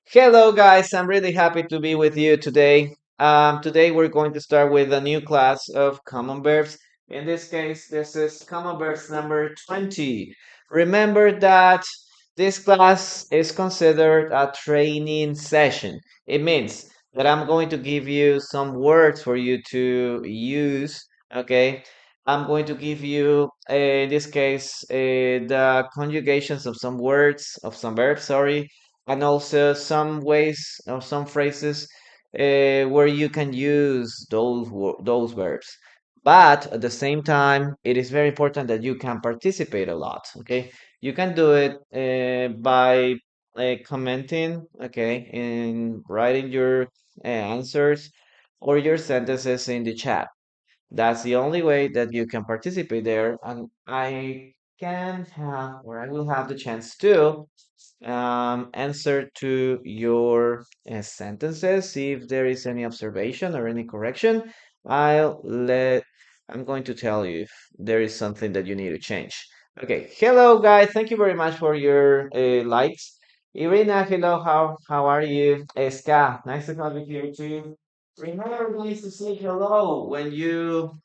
Hello, guys. I'm really happy to be with you today. Today, we're going to start with a new class of common verbs. In this case, this is common verbs number 20. Remember that this class is considered a training session. It means that I'm going to give you some words for you to use. Okay. I'm going to give you, in this case, the conjugations of some words, of some verbs, sorry, and also some ways or some phrases where you can use those verbs. But at the same time, it is very important that you can participate a lot. Okay, you can do it by commenting, okay, and writing your answers or your sentences in the chat. That's the only way that you can participate there, and I can have, or I will have the chance to answer to your sentences. See if there is any observation or any correction. I'll let, I'm going to tell you if there is something that you need to change. Okay, hello guys. Thank you very much for your likes. Irina, hello. How are you? Ska, nice to have you here too. Remember, guys, to say hello when you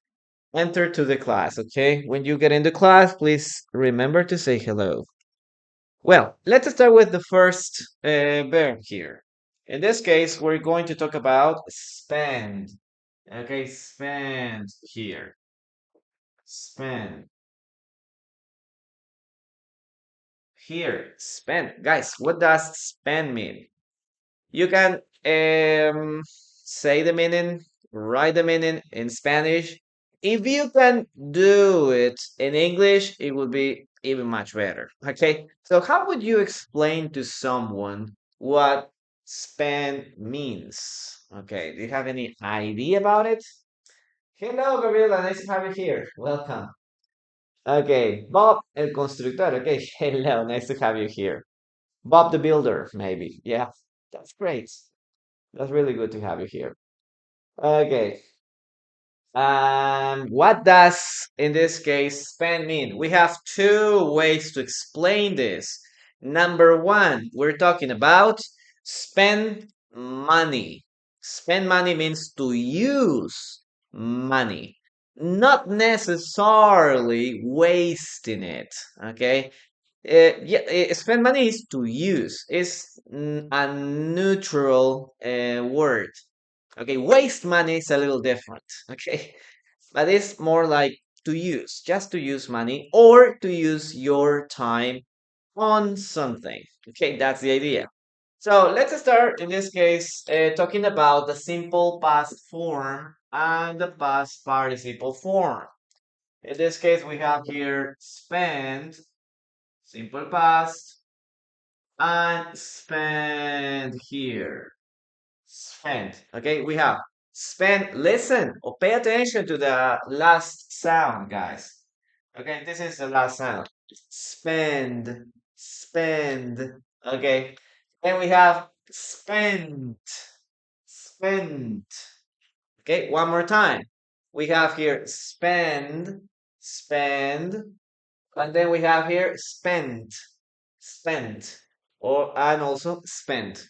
enter to the class. Okay, when you get into class, please remember to say hello. Well, let's start with the first verb here. In this case, we're going to talk about spend. Okay, spend here. Spend. Here, spend. Guys, what does spend mean? You can say the meaning, write the meaning in Spanish. If you can do it in English, it would be even much better. Okay, so how would you explain to someone what spend means? Okay, do you have any idea about it? Hello, Gabriela, nice to have you here. Welcome. Okay, Bob el constructor. Okay, hello, nice to have you here. Bob the builder, maybe. Yeah, that's great. That's really good to have you here. Okay. What does, in this case, spend mean? We have two ways to explain this. Number one, we're talking about spend money. Spend money means to use money, not necessarily wasting it. Okay. Yeah, spend money is to use. It's a neutral word. Okay, waste money is a little different. Okay, but it's more like to use, just to use money or to use your time on something. Okay, that's the idea. So let's start in this case talking about the simple past form and the past participle form. In this case, we have here spend, simple past, and spend here. Spend. Okay, we have spend. Listen or pay attention to the last sound, guys. Okay, this is the last sound. Spend, spend. Okay, then we have spent, spent. Okay, one more time. We have here spend, spend, and then we have here spent, spent, or and also spent.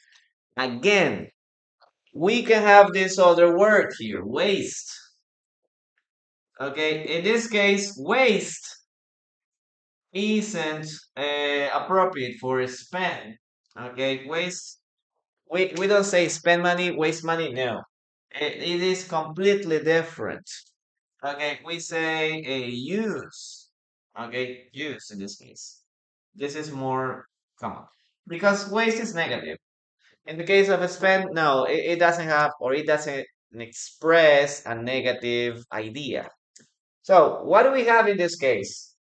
Again, we can have this other word here, waste. Okay, in this case, waste isn't appropriate for spend. Okay, waste, we don't say spend money, waste money, no. It is completely different. Okay, we say use. Okay, use in this case. This is more common because waste is negative. In the case of a spend, no, it doesn't have or it doesn't express a negative idea. So what do we have in this case?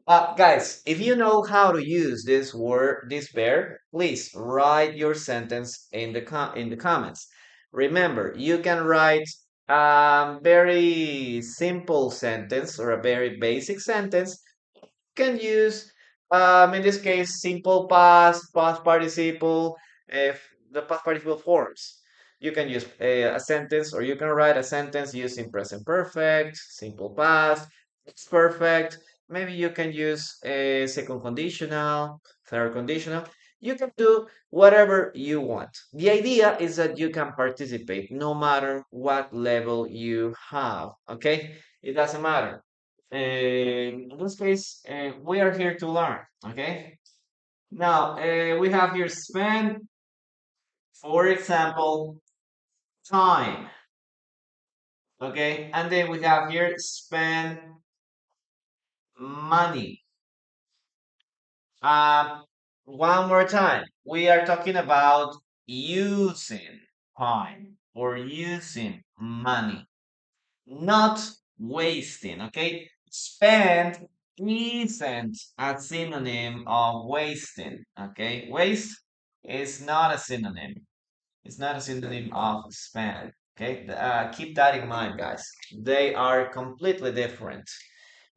Guys, if you know how to use this word, this verb, please write your sentence in the in the comments. Remember, you can write a very simple sentence or a very basic sentence. You can use, in this case, simple past, past participle, if the past participle forms. You can use a sentence, or you can write a sentence using present perfect, simple past, it's perfect. Maybe you can use a second conditional, third conditional. You can do whatever you want. The idea is that you can participate no matter what level you have. Okay, it doesn't matter. In this case, we are here to learn. Okay, now we have here spend, for example, time. Okay, and then we have here spend money. Um, one more time. We are talking about using time or using money, not wasting. Okay, spend isn't a synonym of wasting. Okay, waste is not a synonym. It's not a synonym of spend. Okay, keep that in mind, guys. They are completely different.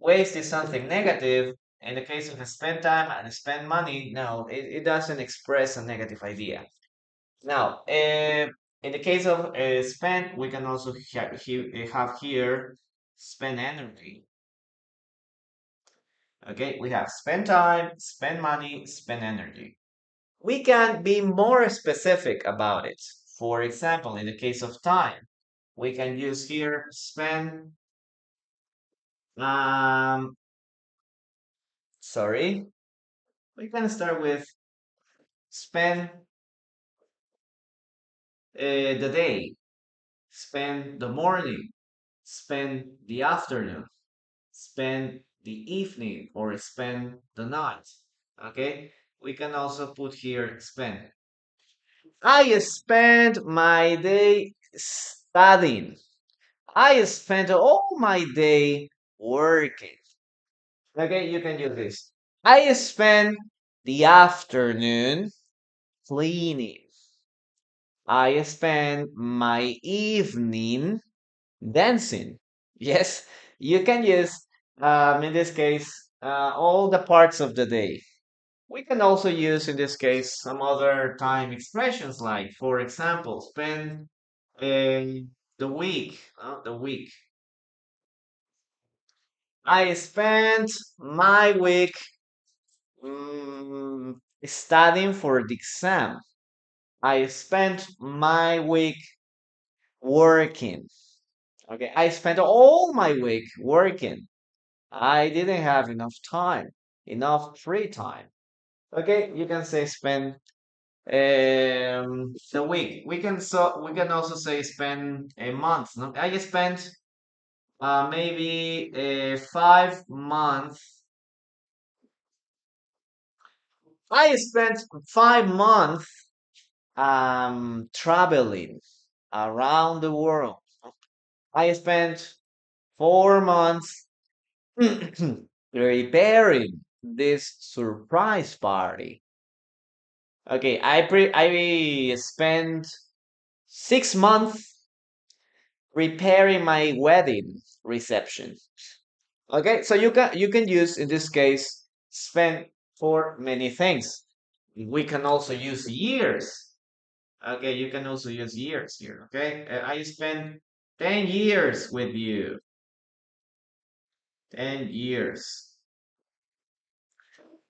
Waste is something negative. In the case of spend time and spend money, no, it doesn't express a negative idea. Now, in the case of spend, we can also have here spend energy. Okay, we have spend time, spend money, spend energy. We can be more specific about it. For example, in the case of time, we can use here spend, um, sorry, we can start with spend the day, spend the morning, spend the afternoon, spend the evening, or spend the night. Okay, we can also put here spend. I spend my day studying. I spent all my day working. Okay, you can use this. I spent the afternoon cleaning. I spent my evening dancing. Yes, you can use, in this case, all the parts of the day. We can also use, in this case, some other time expressions like, for example, spend the week. The week. I spent my week studying for the exam. I spent my week working. Okay, I spent all my week working. I didn't have enough time, enough free time. Okay, you can say spend the week. We can also say spend a month. No? I spent maybe 5 months. I spent 5 months traveling around the world. I spent 4 months preparing this surprise party. Okay, I spent 6 months preparing my wedding reception. Okay, so you can use in this case spend for many things. We can also use years. Okay, you can also use years here. Okay, I spent 10 years with you. 10 years.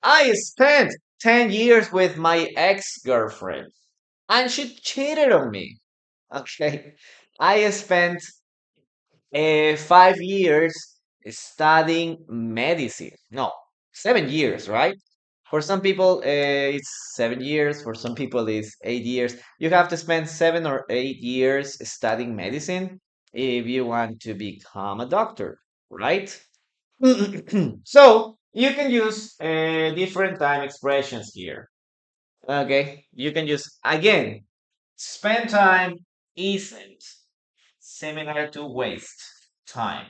I spent 10 years with my ex-girlfriend and she cheated on me. Okay, I spent 5 years studying medicine. No, 7 years, right? For some people, it's 7 years. For some people, it's 8 years. You have to spend 7 or 8 years studying medicine if you want to become a doctor, right? So you can use different time expressions here. Okay, you can use again. Spend time isn't similar to waste time.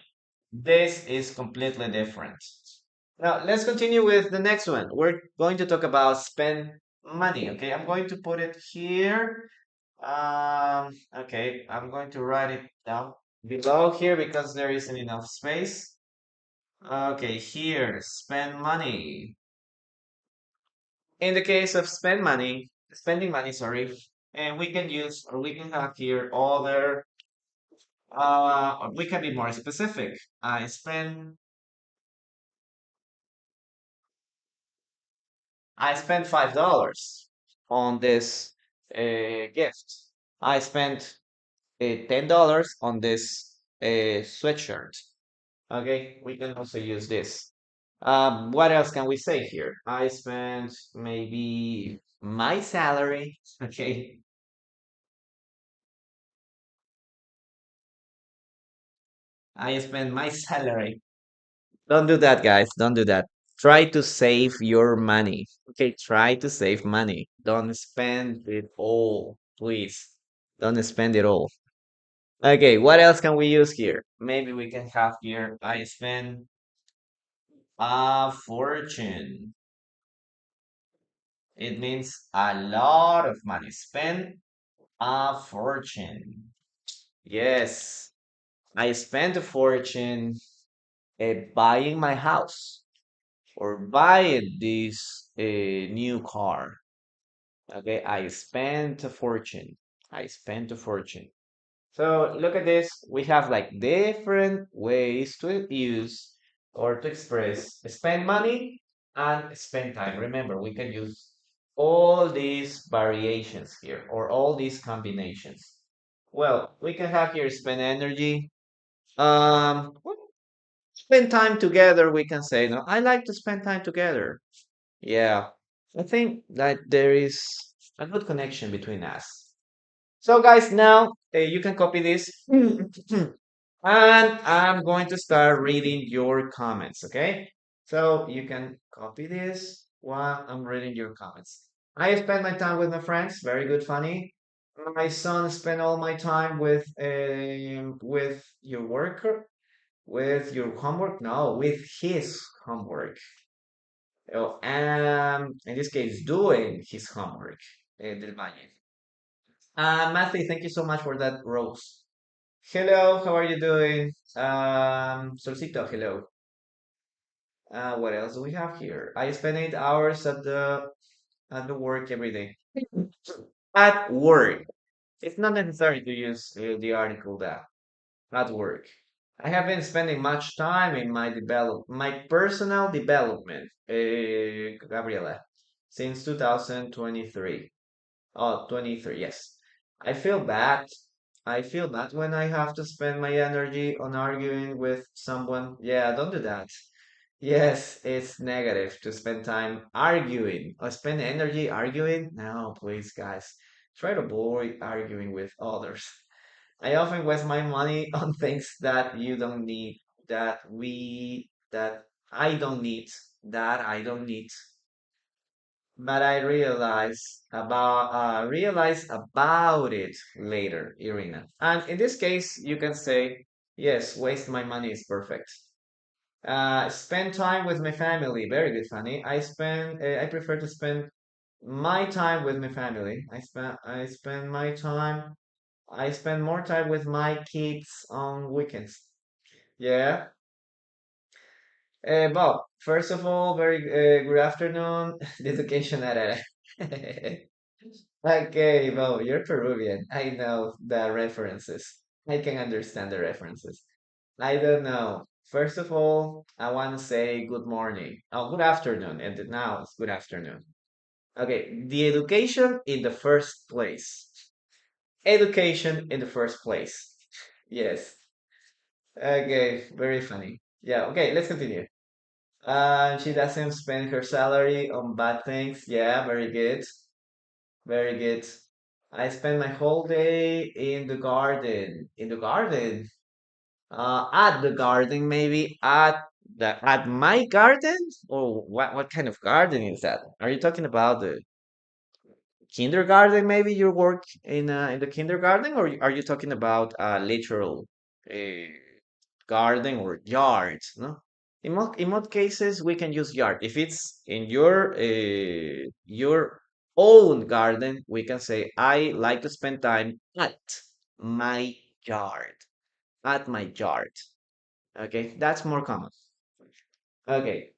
This is completely different. Now, let's continue with the next one. We're going to talk about spend money. Okay, I'm going to put it here. Okay, I'm going to write it down below here because there isn't enough space. Okay, here, spend money. In the case of spending money, sorry, and we can use or we can have here other. We can be more specific. I spend $5. on this gift. I spent $10 on this sweatshirt. Okay, we can also use this. What else can we say here? I spent maybe my salary. Okay, I spent my salary. Don't do that, guys. Don't do that. Try to save your money. Okay, try to save money. Don't spend it all, please. Don't spend it all. Okay, what else can we use here? Maybe we can have here, I spend a fortune. It means a lot of money. Spend a fortune. Yes, I spent a fortune buying my house or buying this new car. Okay, I spent a fortune. I spent a fortune. So look at this. We have like different ways to use or to express spend money and spend time. Remember, we can use all these variations here or all these combinations. Well, we can have here spend energy. Well, spend time together. We can say, no, I like to spend time together. Yeah, I think that there is a good connection between us. So, guys, now you can copy this. And I'm going to start reading your comments, okay? So you can copy this while I'm reading your comments. I spend my time with my friends, very good, funny. My son spent all my time with your worker, with your homework. No, with his homework. Oh, in this case, doing his homework. Del Valle. Matthew, thank you so much for that rose. Hello, how are you doing? Solcito, hello. What else do we have here? I spend 8 hours at the work every day. At work. It's not necessary to use the article that at work. I have been spending much time in my personal development, Gabriela, since 2023. Oh, 23, yes. I feel bad. I feel bad when I have to spend my energy on arguing with someone. Yeah, don't do that. Yes, it's negative to spend time arguing or spend energy arguing. No, please, guys. Try to avoid arguing with others. I often waste my money on things that you don't need, that I don't need, that I don't need. But I realize about it later, Irina. And in this case, you can say, yes, waste my money is perfect. Spend time with my family. Very good, Fanny. I prefer to spend my time with my family. I spend more time with my kids on weekends. Yeah. Bob, first of all, very good afternoon. The education at Okay, Bob, you're Peruvian. I know the references. I can understand the references. I don't know. First of all, I want to say good morning. Oh, good afternoon. And now it's good afternoon. Okay, the education in the first place. Education in the first place. Yes. Okay, very funny. Yeah, okay, let's continue. She doesn't spend her salary on bad things. Yeah, very good. Very good. I spend my whole day in the garden. In the garden. At the garden, maybe at my garden? Or what kind of garden is that? Are you talking about the kindergarten? Maybe you work in the kindergarten, or are you talking about a literal uh, garden or yard? No. In most cases, we can use yard. If it's in your own garden, we can say I like to spend time at my yard. At my yard. Okay, that's more common. Okay.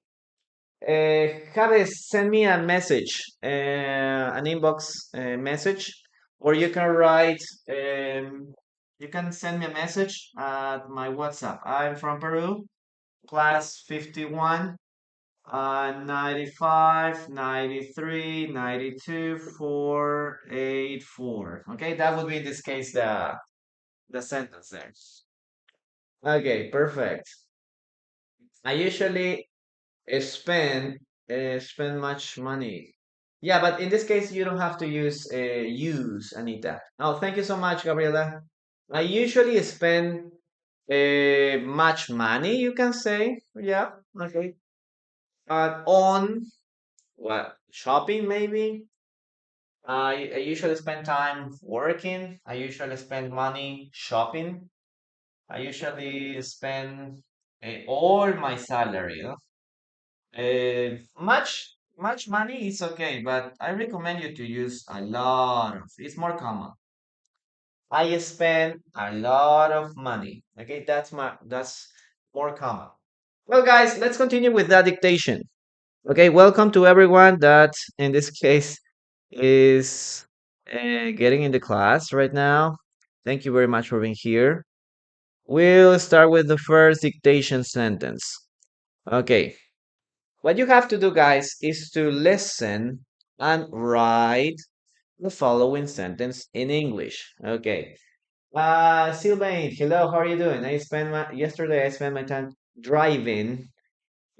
Javes, send me a message, an inbox message, or you can send me a message at my WhatsApp. I'm from Peru, class 51. 95, 93, 92, 484. Okay, that would be in this case the sentence there. Okay, perfect. I usually spend much money. Yeah, but in this case, you don't have to use Anita. Oh, thank you so much, Gabriela. I usually spend much money, you can say. Yeah, okay. On what shopping maybe. I usually spend time working. I usually spend money shopping. I usually spend all my salary. Much money is okay, but I recommend you to use a lot of. It's more common. I spend a lot of money. Okay, that's more common. Well, guys, let's continue with that dictation. Okay, welcome to everyone that in this case is getting in the class right now. Thank you very much for being here. We'll start with the first dictation sentence. Okay, what you have to do, guys, is to listen and write the following sentence in English. Okay. Sylvain, hello, how are you doing? Yesterday I spent my time driving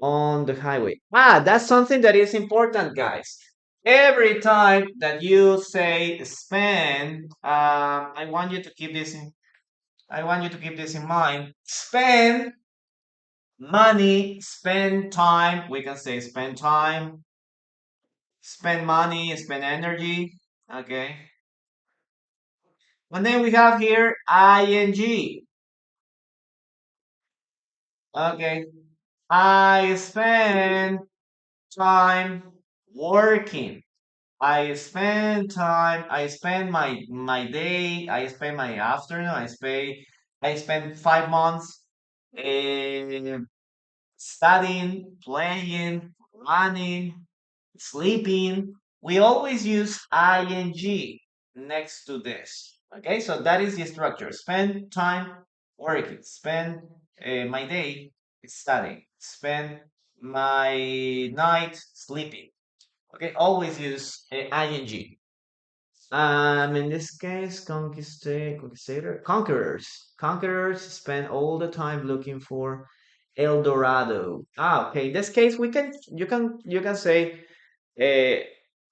on the highway. That's something that is important, guys. Every time that you say spend, I want you to keep this in mind. Spend money, spend time. We can say spend time, spend money, spend energy. Okay. And then we have here ing. Okay. I spend time working. I spend my day, I spend my afternoon, I spend 5 months uh, studying, playing, running, sleeping. We always use ing next to this. Okay, so that is the structure. Spend time working, spend my day studying, spend my night sleeping. Okay, always use ing. In this case, conquerors. Conquerors spend all the time looking for El Dorado. Okay. In this case, you can say uh,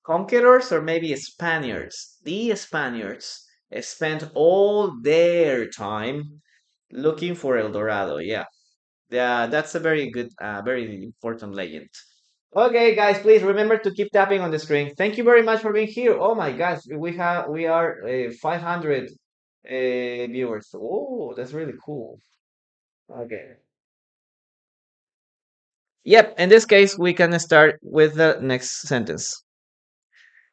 conquerors or maybe Spaniards. The Spaniards spent all their time looking for El Dorado. Yeah, that's a very good, very important legend. Okay, guys, please remember to keep tapping on the screen. Thank you very much for being here. Oh my gosh, we are 500 viewers. Oh, that's really cool. Okay. Yep. In this case, we can start with the next sentence.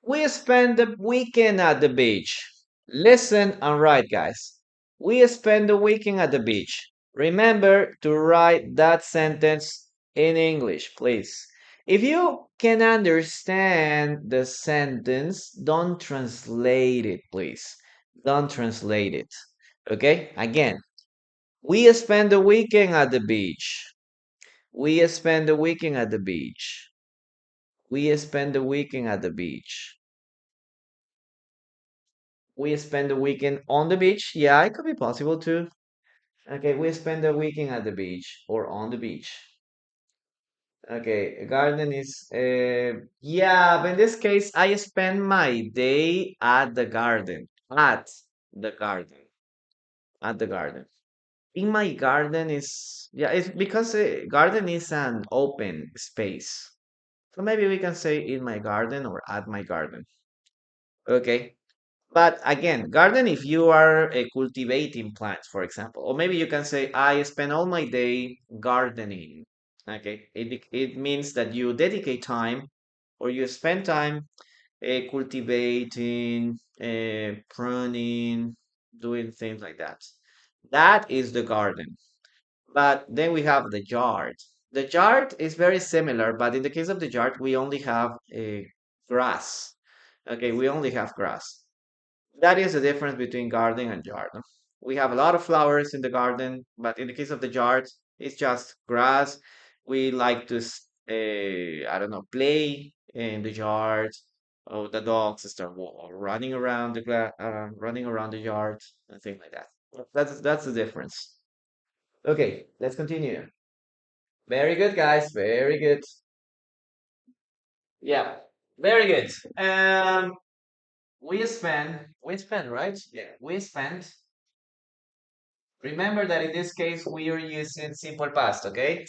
We spend the weekend at the beach. Listen and write, guys. We spend the weekend at the beach. Remember to write that sentence in English, please. If you can understand the sentence, don't translate it, please. Don't translate it. Okay? Again, we spend the weekend at the beach. We spend the weekend at the beach. We spend the weekend at the beach. We spend the weekend on the beach. Yeah, it could be possible too. Okay, we spend the weekend at the beach or on the beach. Okay, a garden is yeah, but in this case, I spend my day at the garden. At the garden. At the garden. In my garden is yeah, it's because garden is an open space. So maybe we can say in my garden or at my garden. Okay. But again, garden if you are cultivating plants, for example, or maybe you can say, I spend all my day gardening. Okay, it means that you dedicate time or you spend time cultivating, pruning, doing things like that. That is the garden. But then we have the yard. The yard is very similar, but in the case of the yard, we only have grass. Okay, we only have grass. That is the difference between garden and yard. We have a lot of flowers in the garden, but in the case of the yard, it's just grass. We like to I don't know, play in the yard. Oh, the dogs start running around running around the yard and things like that. That's the difference. Okay, let's continue. Very good, guys. Very good. Yeah, very good. We spend, right? Yeah, we spent. Remember that in this case we are using simple past, okay?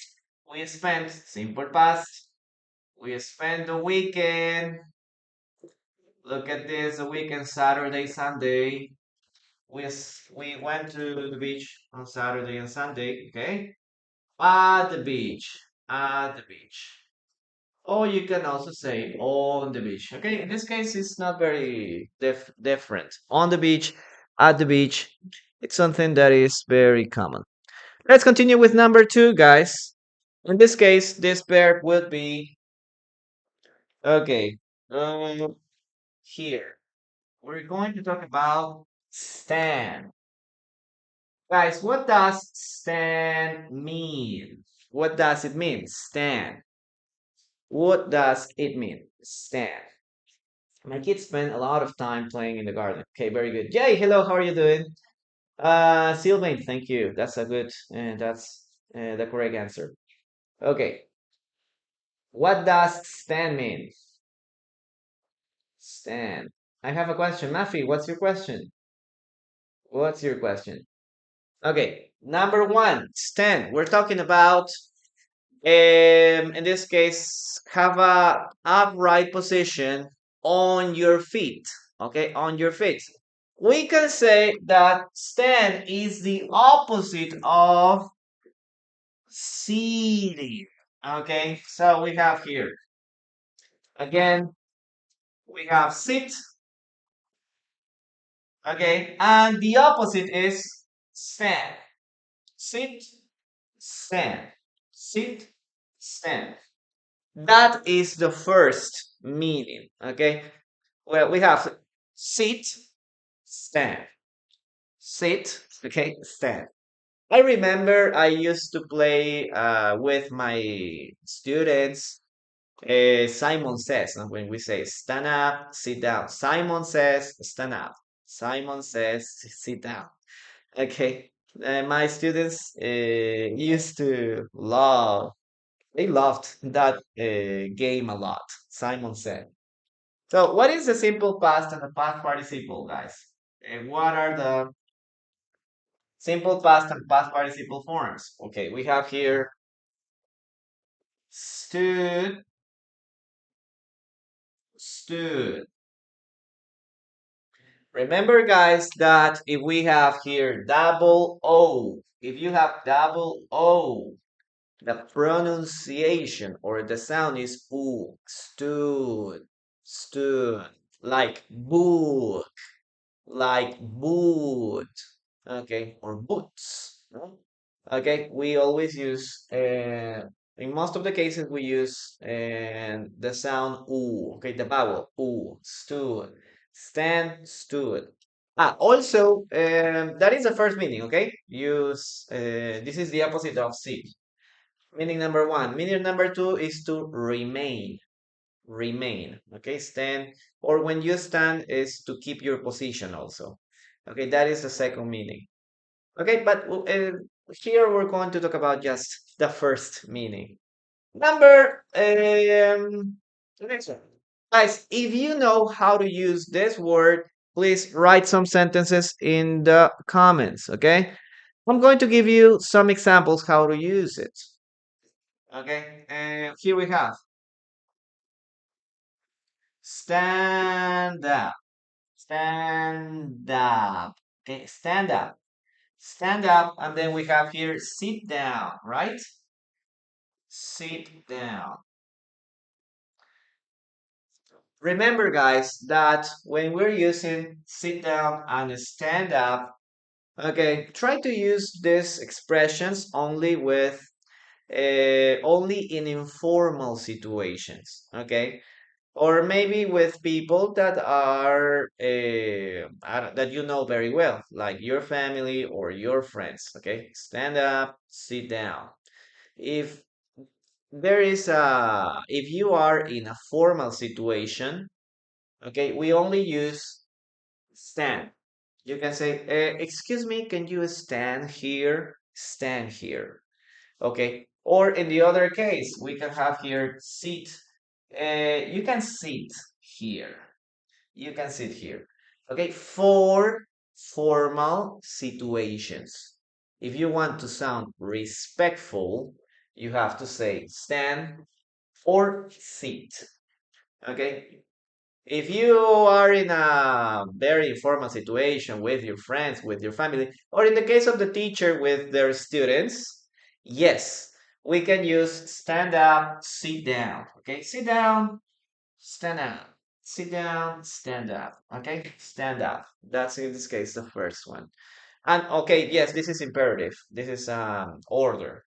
We spent simple past. We spent the weekend. Look at this, the weekend, Saturday, Sunday. We went to the beach on Saturday and Sunday, okay? At the beach, at the beach. Or you can also say on the beach, okay? In this case, it's not very different. On the beach, at the beach. It's something that is very common. Let's continue with number two, guys. In this case, this verb would be okay. Here we're going to talk about stand. Guys, what does stand mean? What does it mean? Stand. What does it mean? Stand. My kids spend a lot of time playing in the garden. Okay, very good. Jay, hello, how are you doing? Sylvain, thank you. That's a good, that's the correct answer. Okay, what does stand mean? Stand. I have a question. Mafi, what's your question? What's your question? Okay, number one, stand. We're talking about, in this case, have a upright position on your feet. Okay, on your feet. We can say that stand is the opposite of seated. Okay, so we have here again, we have sit. Okay, and the opposite is stand. Sit, stand. Sit, stand. That is the first meaning. Okay, well, we have sit, stand. Sit, okay, stand. I remember I used to play with my students. Simon says, when we say stand up, sit down. Simon says, stand up. Simon says, sit down. Okay. My students used to they loved that game a lot. Simon said. So, what is the simple past and the past participle, guys? And what are the simple past and past participle forms? Okay, we have here stood, stood. Remember, guys, that if we have here double O, if you have double O, the pronunciation or the sound is oo, stood, stood, like boot, like boot, okay, or boots. No? Okay, we always use, in most of the cases, we use the sound oo, okay, the vowel oo, stood, stand, stood. Ah, also, that is the first meaning, okay? Use, this is the opposite of sit. Meaning number one. Meaning number two is to remain, remain, okay? Stand, or when you stand is to keep your position also. Okay, that is the second meaning. Okay, but here we're going to talk about just the first meaning. Number the next one. Guys, if you know how to use this word, please write some sentences in the comments, okay? I'm going to give you some examples how to use it. Okay, and here we have stand up, stand up. Okay, stand up, and then we have here sit down, right? Sit down. Remember, guys, that when we're using sit down and stand up, okay, try to use these expressions only with only in informal situations, okay? Or maybe with people that are that you know very well, like your family or your friends, okay? Stand up, sit down. If there is a, if you are in a formal situation, okay, we only use stand. You can say, excuse me, can you stand here? Stand here. Okay. Or in the other case, we can have here sit. You can sit here. You can sit here. Okay. For formal situations. If you want to sound respectful, you have to say stand or sit. Okay. If you are in a very informal situation with your friends, with your family, or in the case of the teacher with their students, yes, we can use stand up, sit down. Okay, sit down, stand up, sit down, stand up. Okay, stand up. That's in this case the first one. And okay, yes, this is imperative. This is order.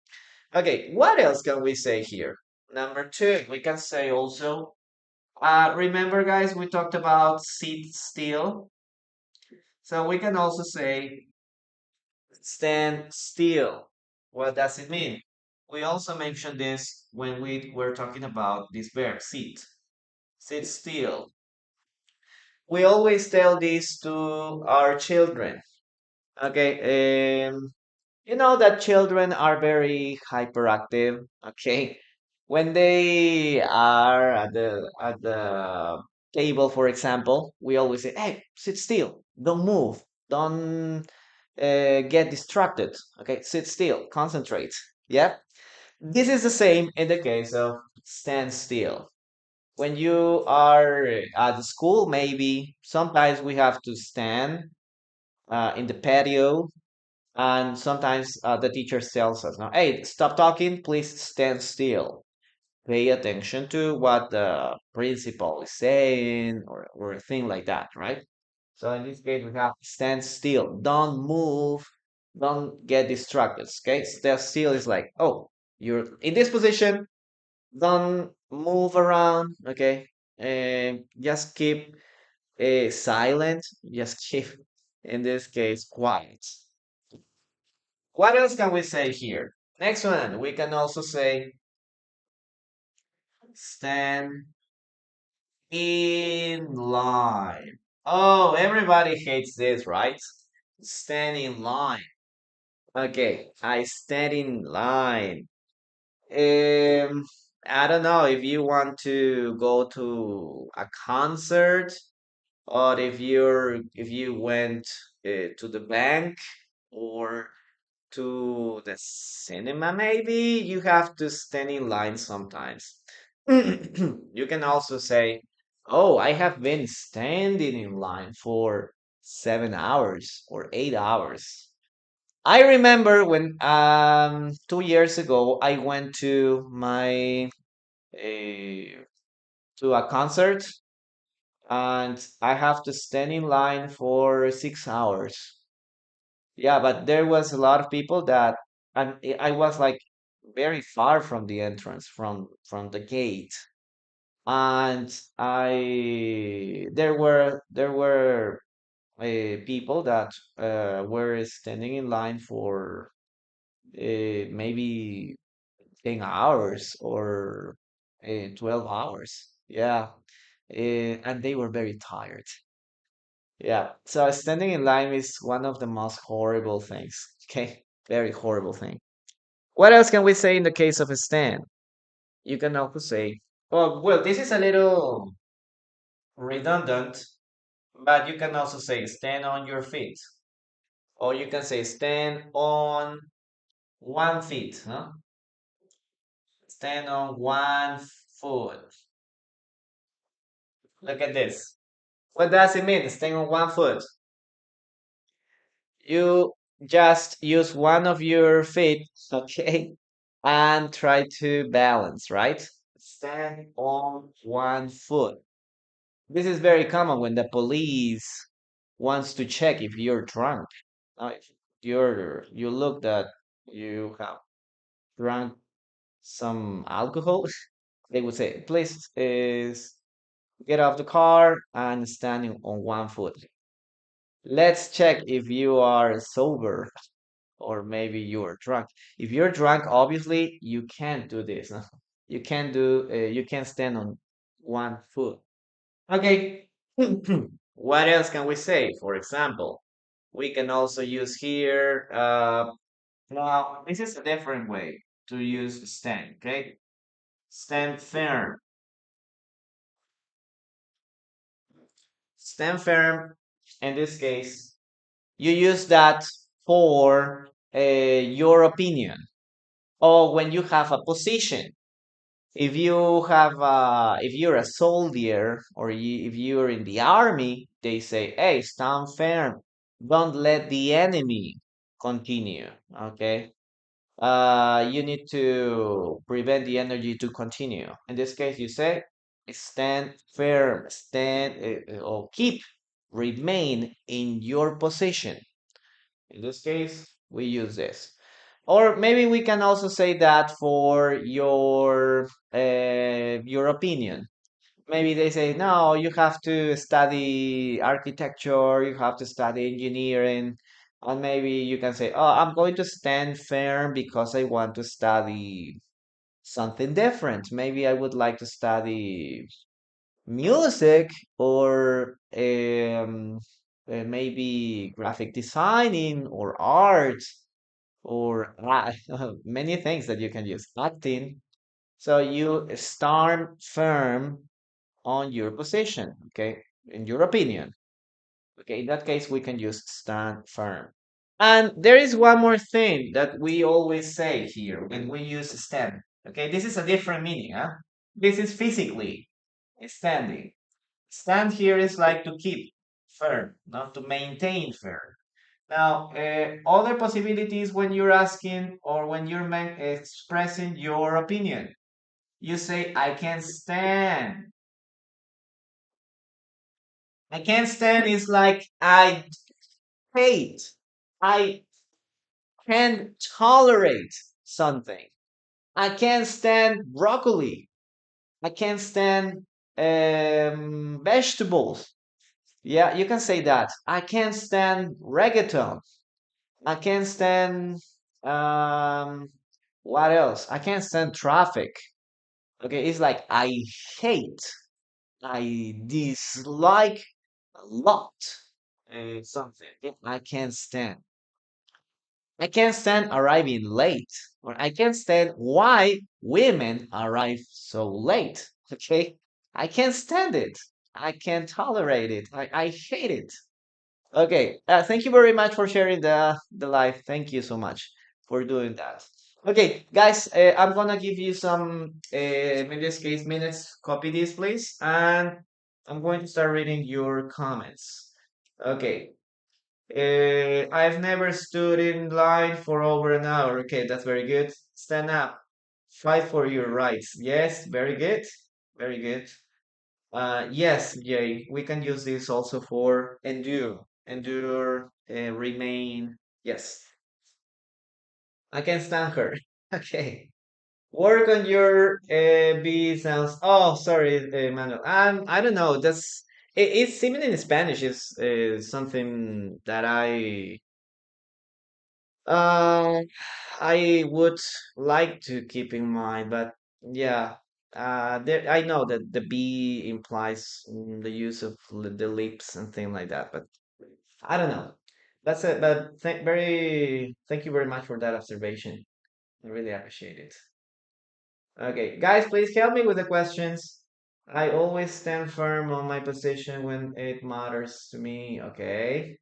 Okay, what else can we say here? Number two, we can say also remember, guys, we talked about sit still. So we can also say stand still. What does it mean? We also mentioned this when we were talking about this verb, sit. Sit still. We always tell this to our children. Okay, you know that children are very hyperactive. Okay, when they are at the table, for example, we always say, "Hey, sit still, don't move, don't get distracted." Okay, sit still, concentrate. Yeah, this is the same in the case of stand still. When you are at the school, maybe sometimes we have to stand in the patio, and sometimes the teacher tells us, "No, hey, stop talking, please stand still." Pay attention to what the principal is saying or a thing like that, right? So in this case, we have stand still, don't move, don't get distracted. Okay, stand still is like, oh, you're in this position, don't move around. Okay, and just keep silent, just keep in this case quiet. What else can we say here? Next one, we can also say stand in line. Oh, everybody hates this, right? Stand in line. Okay, I stand in line. Um, I don't know if you want to go to a concert or if you went to the bank or to the cinema, maybe you have to stand in line sometimes. You can also say, "Oh, I have been standing in line for 7 hours or 8 hours." I remember when 2 years ago I went to my to a concert and I have to stand in line for 6 hours. Yeah, but there was a lot of people that I was like very far from the entrance, from the gate, and I there were people that were standing in line for maybe 10 hours or 12 hours. Yeah, and they were very tired. Yeah, so standing in line is one of the most horrible things. Okay, very horrible thing. What else can we say in the case of a stand? You can also say, oh, well, this is a little redundant, but you can also say stand on your feet. Or you can say stand on 1 feet, huh? Stand on 1 foot. Look at this. What does it mean? Stand on 1 foot. You just use one of your feet, okay, and try to balance, right? Stand on 1 foot. This is very common when the police wants to check if you're drunk. If you look that you have drunk some alcohol, they would say, please is get off the car and standing on 1 foot. Let's check if you are sober or maybe you are drunk. If you're drunk, obviously you can't do this. You can't stand on one foot. Okay. What else can we say? For example, we can also use here. Now, this is a different way to use stand. Okay, stand firm. Stand firm. In this case, you use that for your opinion or when you have a position. If you're a soldier or if you're in the army, they say, "Hey, stand firm. Don't let the enemy continue." Okay. You need to prevent the energy to continue. In this case, you say, stand firm, or keep, remain in your position. In this case, we use this. Or maybe we can also say that for your opinion. Maybe they say, no, you have to study architecture, you have to study engineering, and maybe you can say, oh, I'm going to stand firm because I want to study something different. Maybe I would like to study music or maybe graphic designing or art or many things that you can use. Acting. So you stand firm on your position, okay, in your opinion. Okay, in that case, we can use stand firm. And there is one more thing that we always say here when we use stand. Okay, this is a different meaning, huh? This is physically standing. Stand here is like to keep firm, not to maintain firm. Now, other possibilities when you're asking or when you're expressing your opinion, you say, I can stand. I can't stand is like I hate. I can't tolerate something. I can't stand broccoli. I can't stand vegetables. Yeah, you can say that. I can't stand reggaeton. I can't stand um what else? I can't stand traffic. Okay, it's like I hate. I dislike a lot something. Yeah, I can't stand. I can't stand arriving late, or I can't stand why women arrive so late. Okay, I can't stand it. I can't tolerate it. I hate it. Okay, thank you very much for sharing the live. Thank you so much for doing that. Okay, guys, I'm gonna give you some, in this case, minutes. Copy this, please, and I'm going to start reading your comments. Okay, I've never stood in line for over an hour. Okay, that's very good. Stand up, fight for your rights. Yes, very good, very good. Yes, Jay, we can use this also for endure, remain. Yes, I can stand her. Okay. Work on your B sounds. Oh, sorry, Manuel. I don't know. It's similar in Spanish. Is something that uh, I would like to keep in mind, but yeah, I know that the B implies the use of the lips and things like that, but I don't know. That's it. But thank you very much for that observation. I really appreciate it. Okay, guys, please help me with the questions. I always stand firm on my position when it matters to me. Okay,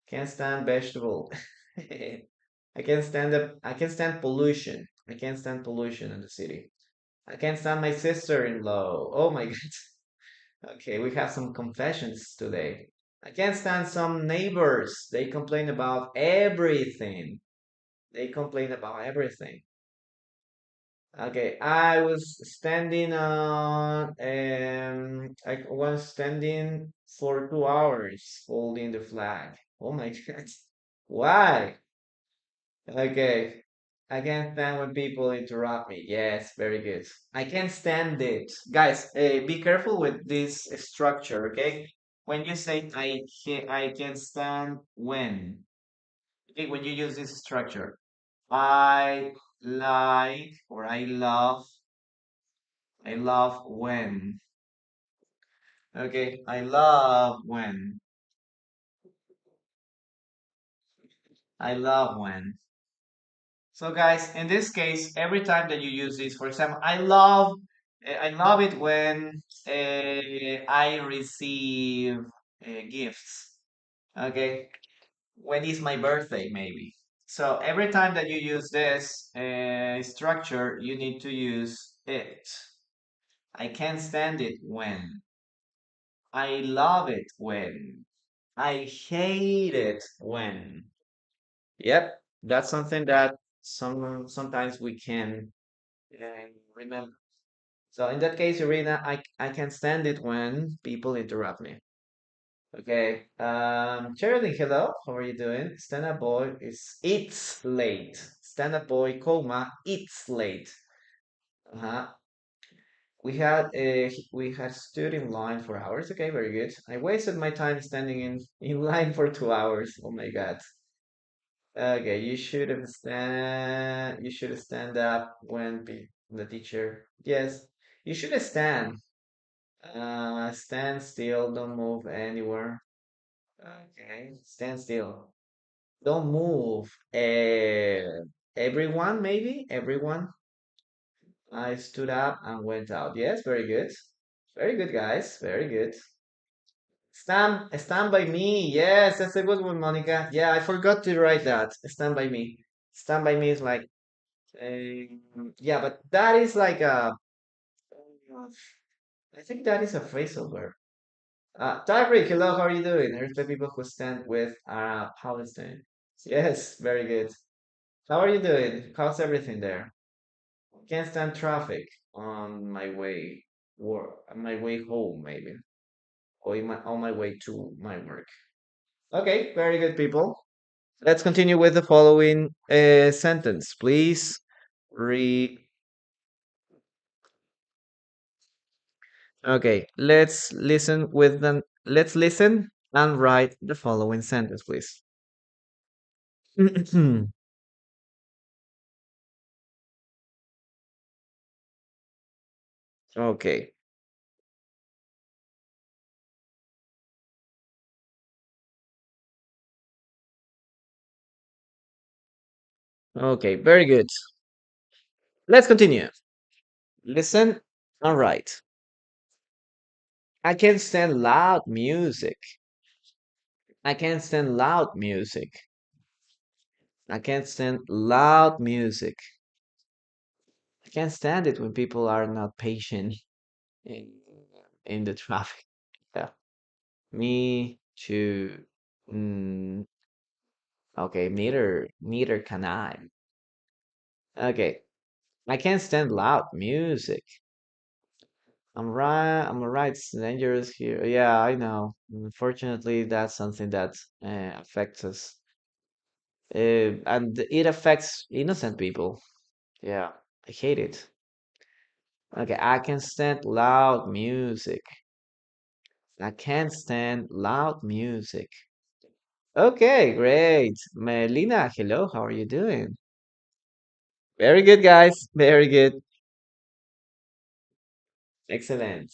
can't stand vegetable. I can't stand pollution. I can't stand pollution in the city. I can't stand my sister-in-law. Oh my God. Okay, we have some confessions today. I can't stand some neighbors. They complain about everything. They complain about everything. Okay, I was standing for 2 hours holding the flag. Oh my God. Why? Okay. I can't stand when people interrupt me. Yes, very good. I can't stand it. Guys, be careful with this structure, okay? When you say I can stand when, okay, when you use this structure, I like or I love, I love when. Okay, I love when. I love when. So guys, in this case, every time that you use this, for example, I love it when I receive gifts. Okay, when is my birthday, maybe. So every time that you use this structure, you need to use it. I can't stand it when. I love it when. I hate it when. Yep, that's something that sometimes we can remember. So in that case, Irina, I can stand it when people interrupt me. Okay. Geraldine, hello. How are you doing? Stand up boy is it's late. Stand up boy, comma, it's late. Uh-huh. We had stood in line for hours. Okay, very good. I wasted my time standing in line for 2 hours. Oh my God. Okay, you should stand up when the teacher. Yes, you should stand. Stand still, don't move anywhere. Okay, stand still. Don't move. Everyone, maybe? Everyone. I stood up and went out. Yes, very good. Very good, guys. Very good. Stand by me. Yes, that's a good one, Monica. Yeah, I forgot to write that. Stand by me. Stand by me is like, yeah, but that is like I think that is a phrasal verb. Tyreek, hello, how are you doing? There's the people who stand with Palestine. Yes, very good. How are you doing? How's everything there? Can't stand traffic on my way on my way home, maybe, or on my way to my work. Okay, very good, people. Let's continue with the following sentence. Please read. Okay, let's listen and write the following sentence, please. Okay. Okay, very good. Let's continue. Listen and write. I can't stand loud music. I can't stand loud music. I can't stand loud music. I can't stand it when people are not patient in in the traffic. Yeah. Me too. Mm, okay, neither can I. Okay. I can't stand loud music. I'm right. It's dangerous here. Yeah, I know. Unfortunately, that's something that affects us, and it affects innocent people. Yeah, I hate it. Okay, I can stand loud music. I can't stand loud music. Okay, great. Melina, hello. How are you doing? Very good, guys. Very good. Excellent.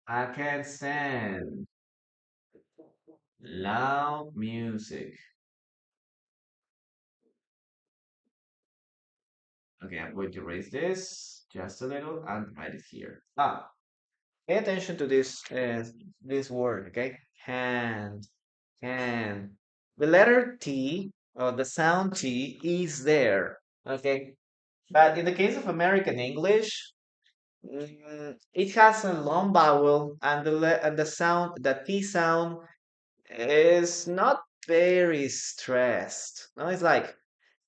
I can't stand loud music. Okay, I'm going to raise this just a little and write it here. Pay attention to this word, okay? Hand, hand. The letter T, or the sound T, is there, okay? But in the case of American English, it has a long vowel, and the sound, the T sound, is not very stressed. No, it's like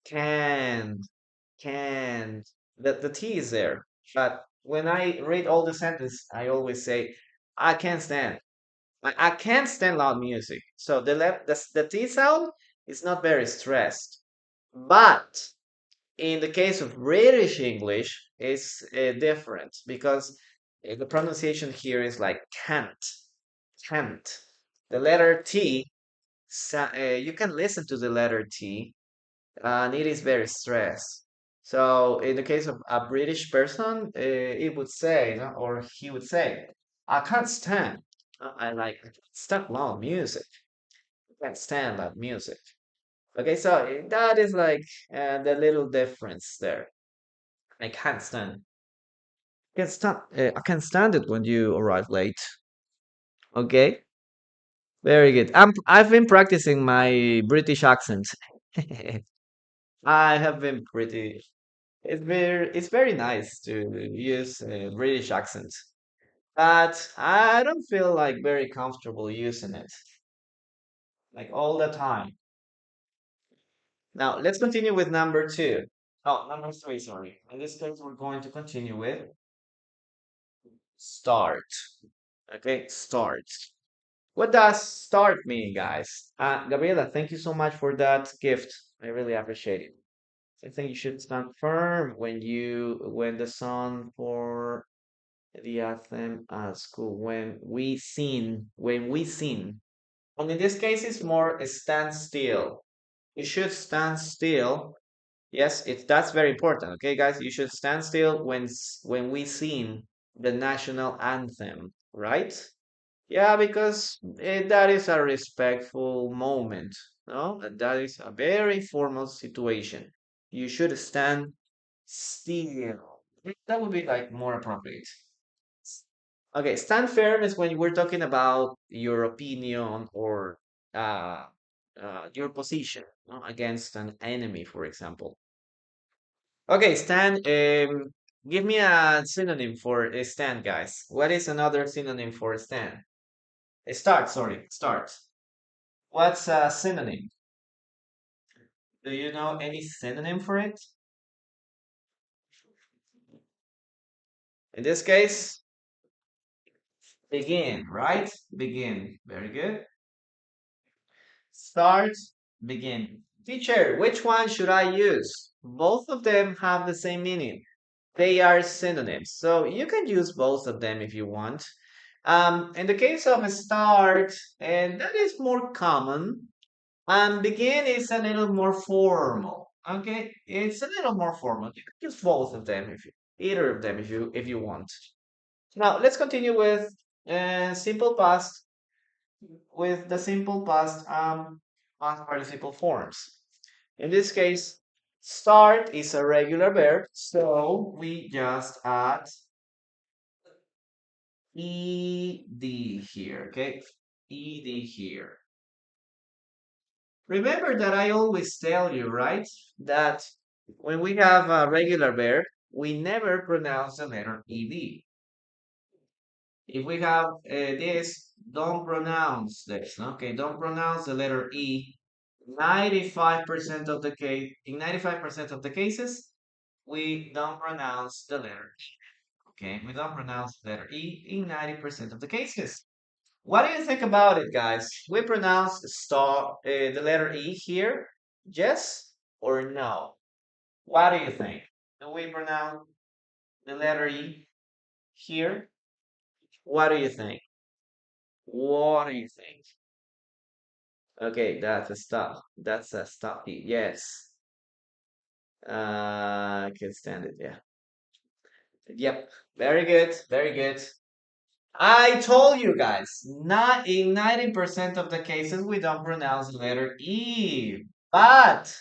can, can. The T is there. But when I read all the sentence, I always say, I can't stand. I can't stand loud music. So the T sound is not very stressed. But in the case of British English, it's different because the pronunciation here is like can't, can't. The letter T you can listen to the letter T, and it is very stressed. So in the case of a British person, it would say, no, or he would say, I can't stand. I can't stand loud music. I can't stand loud music. Okay, so that is like the little difference there. I can't stand. I can't stand it when you arrive late. Okay, very good. I've been practicing my British accent. I have been pretty. It's very nice to use British accent, but I don't feel like very comfortable using it like all the time. Now let's continue with number two. Oh, number three, sorry. In this case, we're going to continue with start. Okay, start. What does start mean, guys? Gabriela, thank you so much for that gift. I really appreciate it. I think you should stand firm when the song for the anthem at school when we sing. And in this case, it's more a stand still. You should stand still. Yes, that's very important. Okay, guys, you should stand still when we sing the national anthem, right? Yeah, because that is a respectful moment. No, that is a very formal situation. You should stand still. That would be like more appropriate. Okay, stand firm is when we're talking about your opinion or uh, your position, no, against an enemy, for example. Okay, stand. Give me a synonym for a stand, guys. What is another synonym for a stand? Start, sorry, start. What's a synonym? Do you know any synonym for it? In this case, begin, right? Begin. Very good. Start, begin. Teacher, which one should I use? Both of them have the same meaning. They are synonyms. So you can use both of them if you want. In the case of a start, and that is more common, and begin is a little more formal. Okay, it's a little more formal. You can use both of them if you, either of them if you want. Now let's continue with simple past with the simple past participle forms. In this case, start is a regular verb, so we just add ed here. Okay, ed here. Remember that I always tell you, right, that when we have a regular verb, we never pronounce the letter ed. If we have this, don't pronounce this. Okay, don't pronounce the letter e. 95% of the case, in 95% of the cases, we don't pronounce the letter e. Okay, we don't pronounce the letter e in 90% of the cases. What do you think about it, guys? We pronounce the letter E here, yes or no? What do you think? Do we pronounce the letter E here? What do you think? What do you think? Okay, that's a stop. That's a stop. Yes. I can stand it. Yeah. Yep. Very good. Very good. I told you guys, not in 90% of the cases we don't pronounce the letter E. But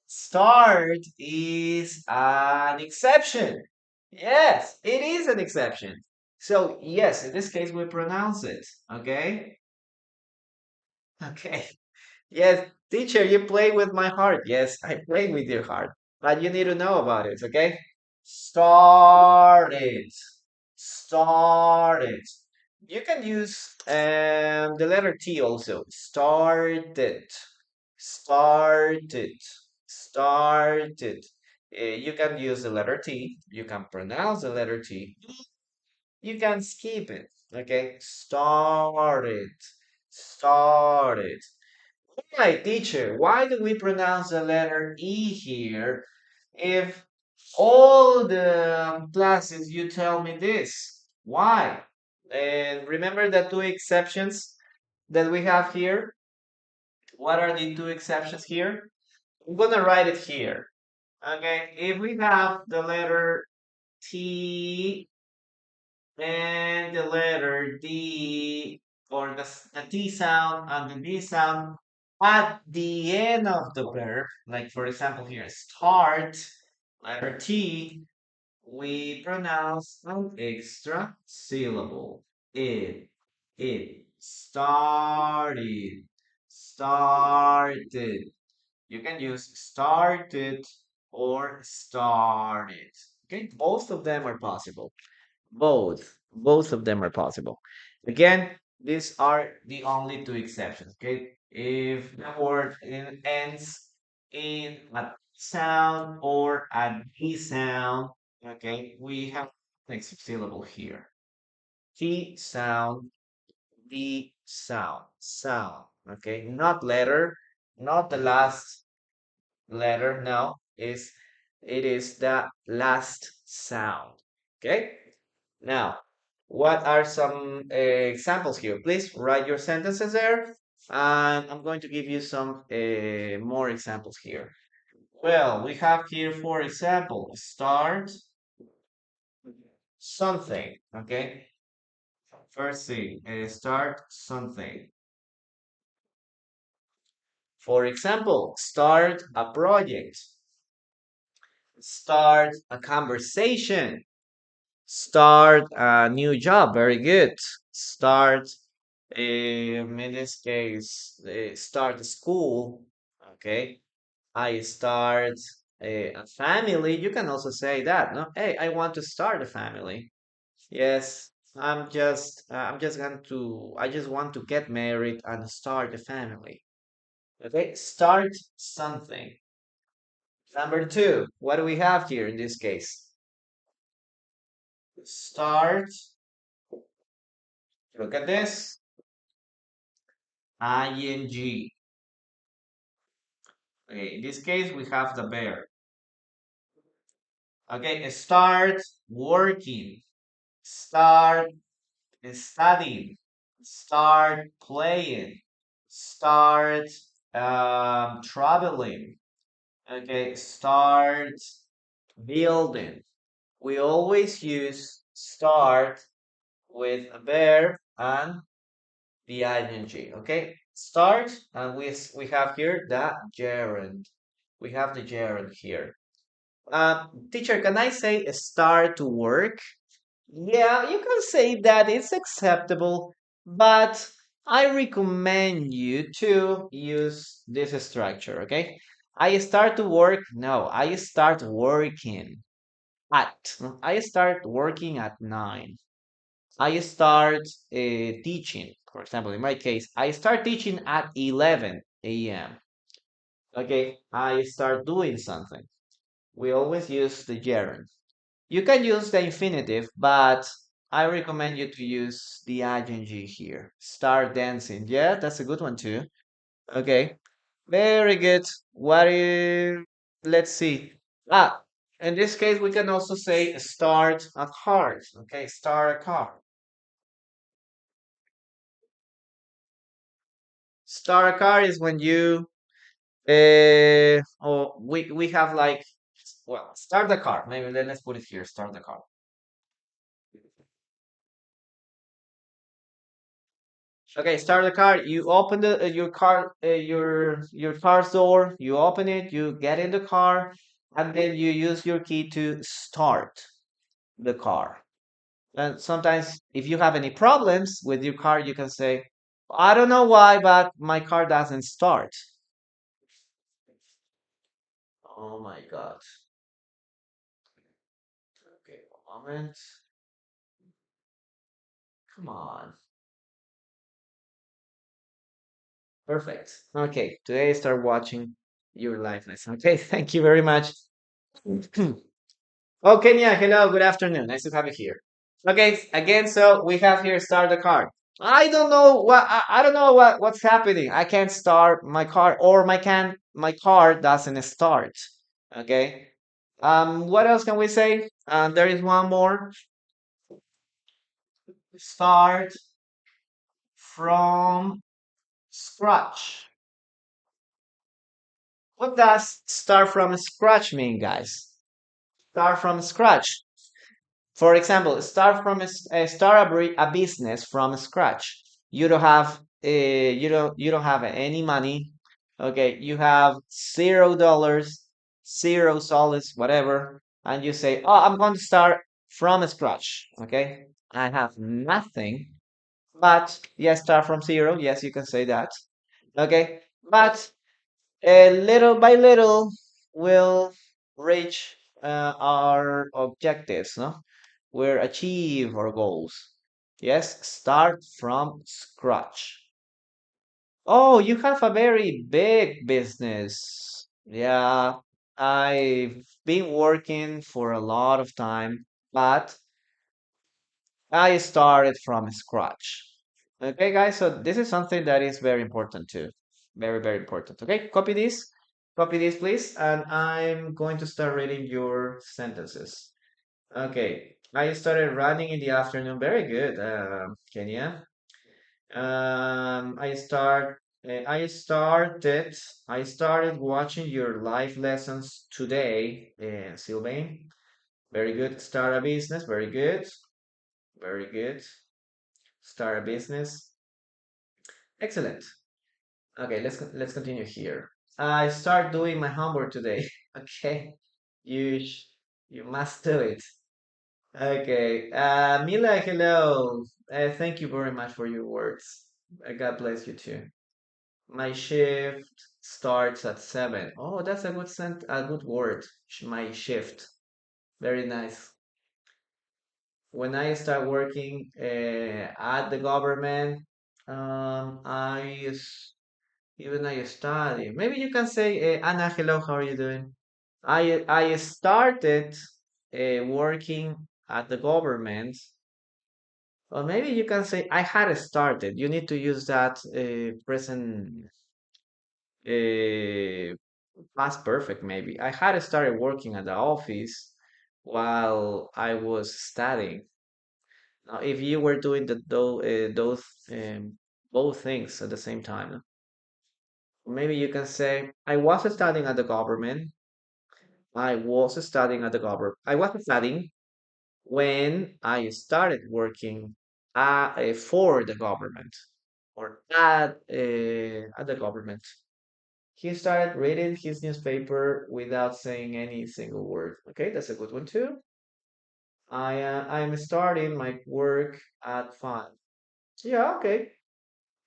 start is an exception. Yes, it is an exception. So, yes, in this case, we pronounce it. Okay? Okay. Yes, teacher, you play with my heart. Yes, I play with your heart. But you need to know about it. Okay? Start it. Start it. You can use the letter T also. Started. Started. Started. You can use the letter T. You can pronounce the letter T. You can skip it. Okay. Started. Started. My teacher, why do we pronounce the letter E here if all the classes you tell me this? Why? And remember the two exceptions? that we have here? What are the two exceptions here? I'm gonna write it here. Okay, if we have the letter T and the letter D, or the T sound and the D sound at the end of the verb, like for example here, start, letter T, we pronounce an extra syllable. It started, started. You can use started or started. Okay, both of them are possible. Both of them are possible. Again, these are the only two exceptions. Okay, if the word ends in a sound or a D sound, okay, we have next syllable here. T sound, D sound, sound. Okay, not letter, not the last letter. No, it is the last sound. Okay. Now, what are some examples here? Please write your sentences there, and I'm going to give you some more examples here. Well, we have here, for example, start something. Okay. First thing, start something. For example, start a project, start a conversation, start a new job. Very good. Start, in this case, start school. Okay. I start a family. You can also say that. No, hey, I want to start a family. Yes, I just want to get married and start a family. Okay. Start something. Number two, what do we have here in this case? Start. Look at this. ing. Okay, in this case, we have the verb. Okay, start working, start studying, start playing, start traveling. Okay, start building. We always use start with a verb and the ing. Okay, start, and we have here the gerund. We have the gerund here. Teacher, can I say start to work? Yeah, you can say that it's acceptable, but I recommend you to use this structure, okay? I start to work. No, I start working at. I start working at 9. I start teaching. For example, in my case, I start teaching at 11 a.m. Okay, I start doing something. We always use the gerund. You can use the infinitive, but I recommend you to use the ing here. Start dancing. Yeah, that's a good one too. Okay, very good. What is, let's see. Ah, in this case, we can also say start a car. Okay, start a car. Start a car is when you, oh, we have like, well, start the car. Maybe let's put it here. Start the car. Okay, start the car. You open your car's door. You open it. You get in the car, and then you use your key to start the car. And sometimes, if you have any problems with your car, you can say, "I don't know why, but my car doesn't start." Oh my God. Okay, one moment. Come on. Perfect. Okay, today I start watching your live lesson. Okay, thank you very much. Oh, Kenya, hello, good afternoon. Nice to have you here. Okay, again, so we have here start the car. I don't know what's happening. I can't start my car, or my car doesn't start. Okay. What else can we say? There is one more. Start from Scratch. What does start from scratch mean, guys? Start from scratch. For example, start a business from scratch. You don't have you don't have any money. Okay, you have $0, zero soles, whatever, and you say, "Oh, I'm going to start from scratch." Okay, I have nothing, but yes, start from zero. Yes, you can say that. Okay, but little by little, we'll reach our objectives, no? We'll achieve our goals. Yes, start from scratch. Oh, you have a very big business. Yeah, I've been working for a lot of time, but I started from scratch. Okay, guys, so this is something that is very important too. Very, very important. Okay, copy this, please, and I'm going to start reading your sentences. Okay, I started running in the afternoon. Very good, Kenya. I start. I started watching your live lessons today, Sylvain. Very good. Start a business. Very good. Very good. Start a business. Excellent. Okay, let's continue here. I start doing my homework today. Okay, you sh you must do it. Okay, Mila, hello. Thank you very much for your words. God bless you too. My shift starts at 7. Oh, that's a good word. My shift. Very nice. When I start working at the government, even I study. Maybe you can say, Anna, hello, how are you doing? I started working at the government, or maybe you can say I had started. You need to use that present uh, past perfect. Maybe I had started working at the office while I was studying. Now, if you were doing those both things at the same time, maybe you can say I was studying at the government. I was studying when I started working for the government or at the government. He started reading his newspaper without saying any single word. Okay, that's a good one too. I'm starting my work at 5. Yeah, okay.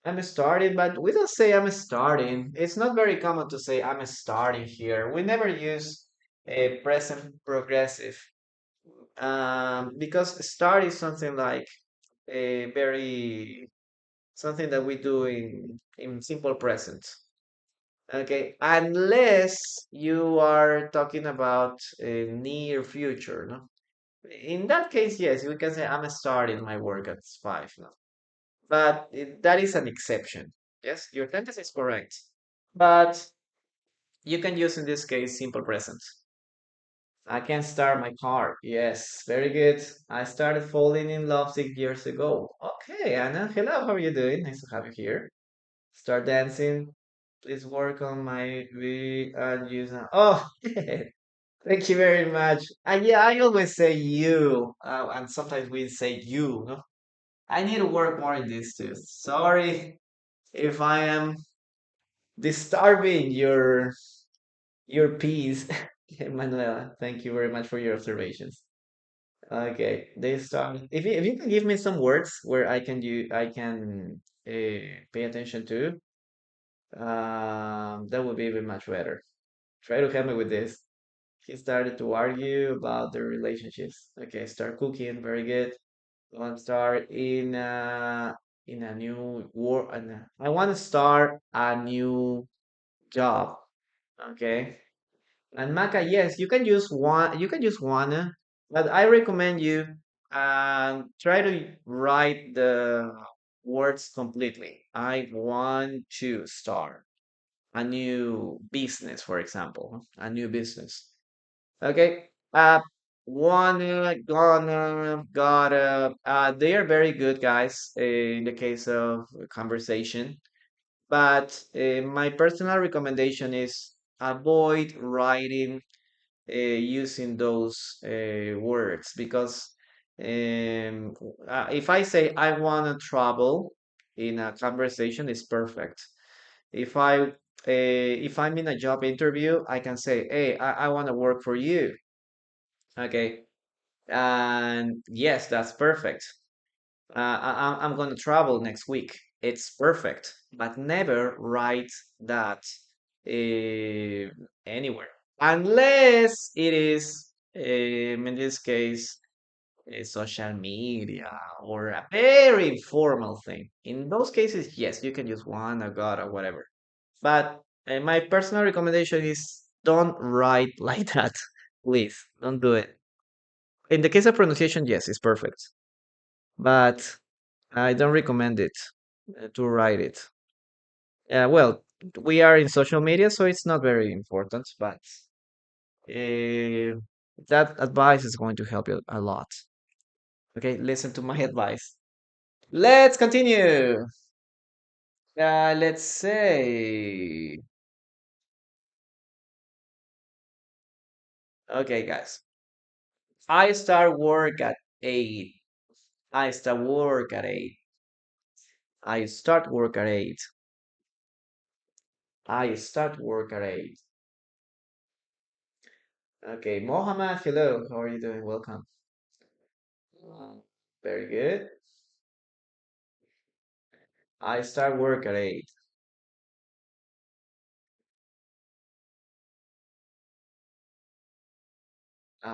I'm starting, but we don't say I'm starting. It's not very common to say I'm starting here. We never use a present progressive because start is something like a very something that we do in simple present. Okay, unless you are talking about a near future, no? In that case, yes, we can say I'm starting my work at 5, no? But that is an exception. Yes, your sentence is correct. But you can use in this case simple present. I can start my car. Yes, very good. I started falling in love 6 years ago. Okay, Anna. Hello, how are you doing? Nice to have you here. Start dancing. Please work on my we and use. Oh, thank you very much. Yeah, I always say you, and sometimes we say you. No, I need to work more in this too. Sorry if I am disturbing your peace, Manuela. Thank you very much for your observations. Okay, they start. If you can give me some words where I can pay attention to, that would be even much better. Try to help me with this. He started to argue about their relationships. Okay, start cooking. Very good. Want to start in a new work. I want to start a new job. Okay. And Maca, yes, you can use one. You can use one, but I recommend you try to write the words completely. I want to start a new business, for example, a new business. Okay. Wanna, gonna, gotta. They are very good guys in the case of conversation. But my personal recommendation is avoid writing using those words because if I say I want to travel in a conversation, it's perfect. If if I'm in a job interview, I can say, "Hey, I want to work for you." Okay, and yes, that's perfect. I'm going to travel next week. It's perfect, but never write that uh, anywhere unless it is, in this case, social media or a very informal thing. In those cases, yes, you can use one, a god, or whatever. But my personal recommendation is don't write like that. Please, don't do it. In the case of pronunciation, yes, it's perfect. But I don't recommend it to write it. Well, we are in social media, so it's not very important, but uh, that advice is going to help you a lot. Okay, listen to my advice. Let's continue. Let's say, okay, guys, I start work at 8. I start work at 8. I start work at 8. I start work at 8. Okay, Mohammed, hello. How are you doing? Welcome. Uh, Very good. I start work at 8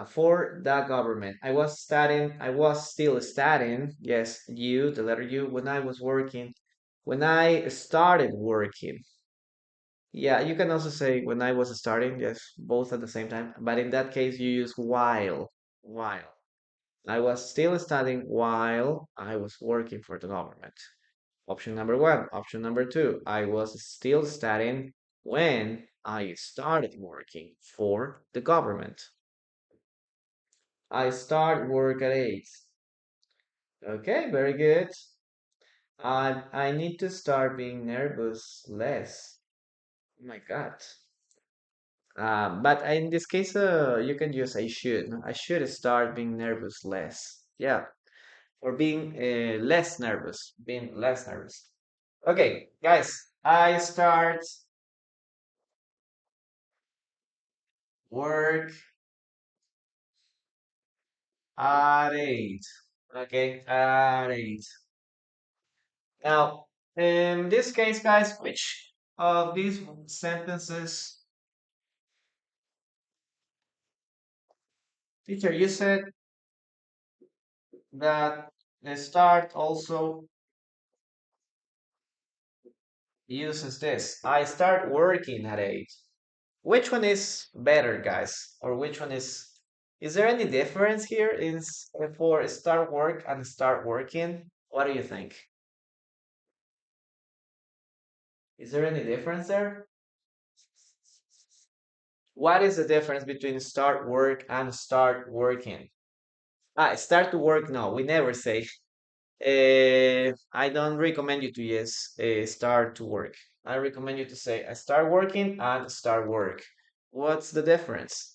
for the government. I was still studying. Yes, U, the letter U, when I was working, when I started working. Yeah, you can also say when I was starting, yes, both at the same time. But in that case, you use while. While. I was still studying while I was working for the government. Option number one. Option number two, I was still studying when I started working for the government. I start work at 8. Okay, very good. I need to start being nervous less. Oh my God. But in this case, you can use I should. I should start being nervous less. Yeah, or being less nervous. Being less nervous. Okay, guys, I start work at 8. Okay, at 8. Now, in this case, guys, which of these sentences, teacher, you said that the start also uses this. I start working at 8. Which one is better, guys? Or which one is there any difference here for start work and start working? What do you think? Is there any difference there? What is the difference between start work and start working? Start to work. No, we never say. I don't recommend you to use start to work. I recommend you to say I start working and start work. What's the difference?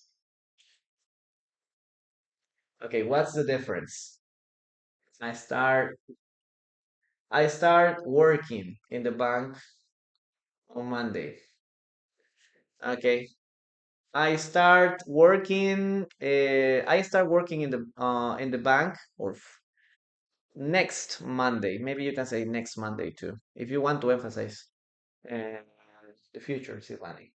Okay, what's the difference? I start I start working in the bank on Monday. Okay. I start working in the bank next Monday. Maybe you can say next Monday too, if you want to emphasize uh, the future, Silvani.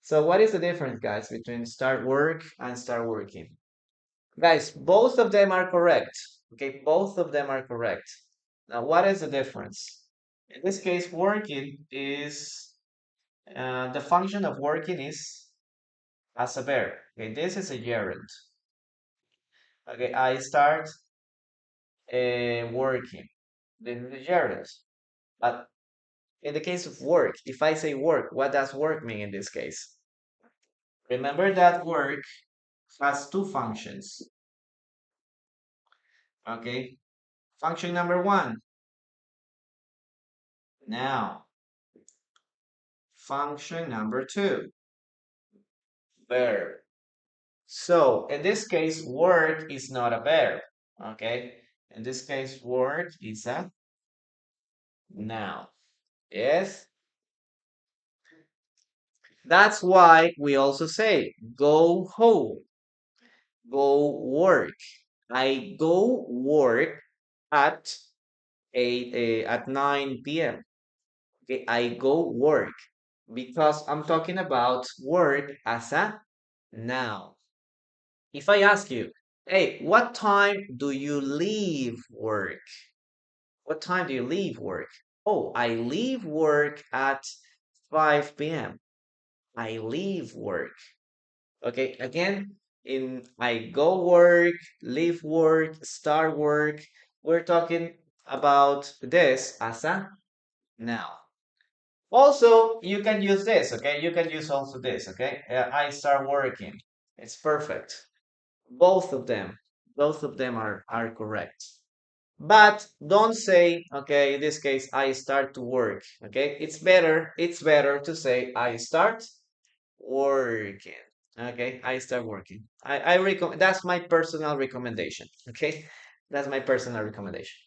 So what is the difference, guys, between start work and start working? Guys, both of them are correct. Okay, both of them are correct. Now, what is the difference? In this case, working is the function of working is as a verb. Okay, this is a gerund. Okay, I start working. This is the gerund. But in the case of work, if I say work, what does work mean in this case? Remember that work has two functions. Okay, function number one, now. Function number two, verb. So in this case, word is not a verb. Okay. In this case, word is a noun. Yes. That's why we also say go home, go work. I go work at 9 p.m. Okay, I go work because I'm talking about work as a noun. If I ask you, hey, what time do you leave work? What time do you leave work? Oh, I leave work at 5 p.m. I leave work. Okay, again, in I go work, leave work, start work, we're talking about this as a noun. Also, you can use this, okay? You can use also this, okay? I start working. It's perfect. Both of them, both of them are correct. But don't say, okay, in this case, I start to work, okay? It's better to say I start working. Okay, I start working. I recommend that's my personal recommendation. Okay, that's my personal recommendation.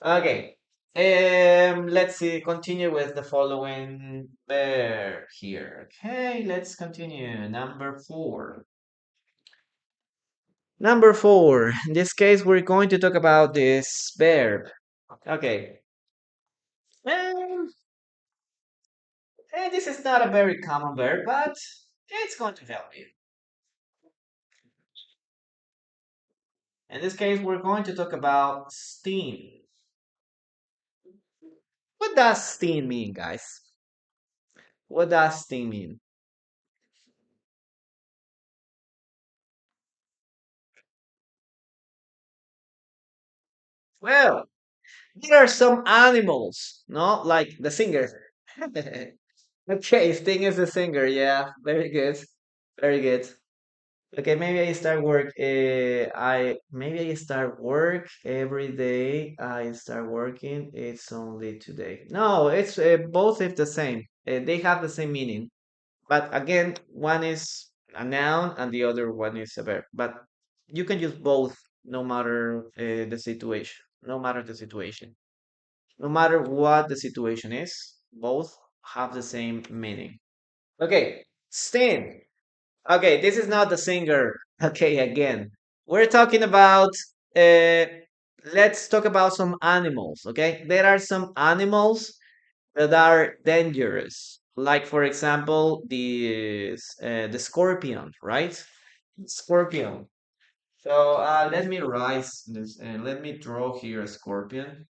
Okay. Let's see, continue with the following verb here. Okay, let's continue. Number four. Number four. In this case, we're going to talk about this verb. Okay. Um, this is not a very common verb, but it's going to help you. In this case, we're going to talk about steam. What does steam mean, guys? What does steam mean? Well, there are some animals, no? Like the singer. Okay, Sting is the singer. Yeah, very good. Very good. Okay, maybe I start work. I start work every day. I start working. It's only today. No, it's both if the same. They have the same meaning. But again, one is a noun and the other one is a verb. But you can use both no matter the situation. No matter the situation. No matter what the situation is, both have the same meaning. Okay, Sting. Okay, this is not the singer. Okay, again. We're talking about, uh, let's talk about some animals. Okay, there are some animals that are dangerous. Like for example, the scorpion, right? Scorpion. So let me rise this. Let me draw here a scorpion.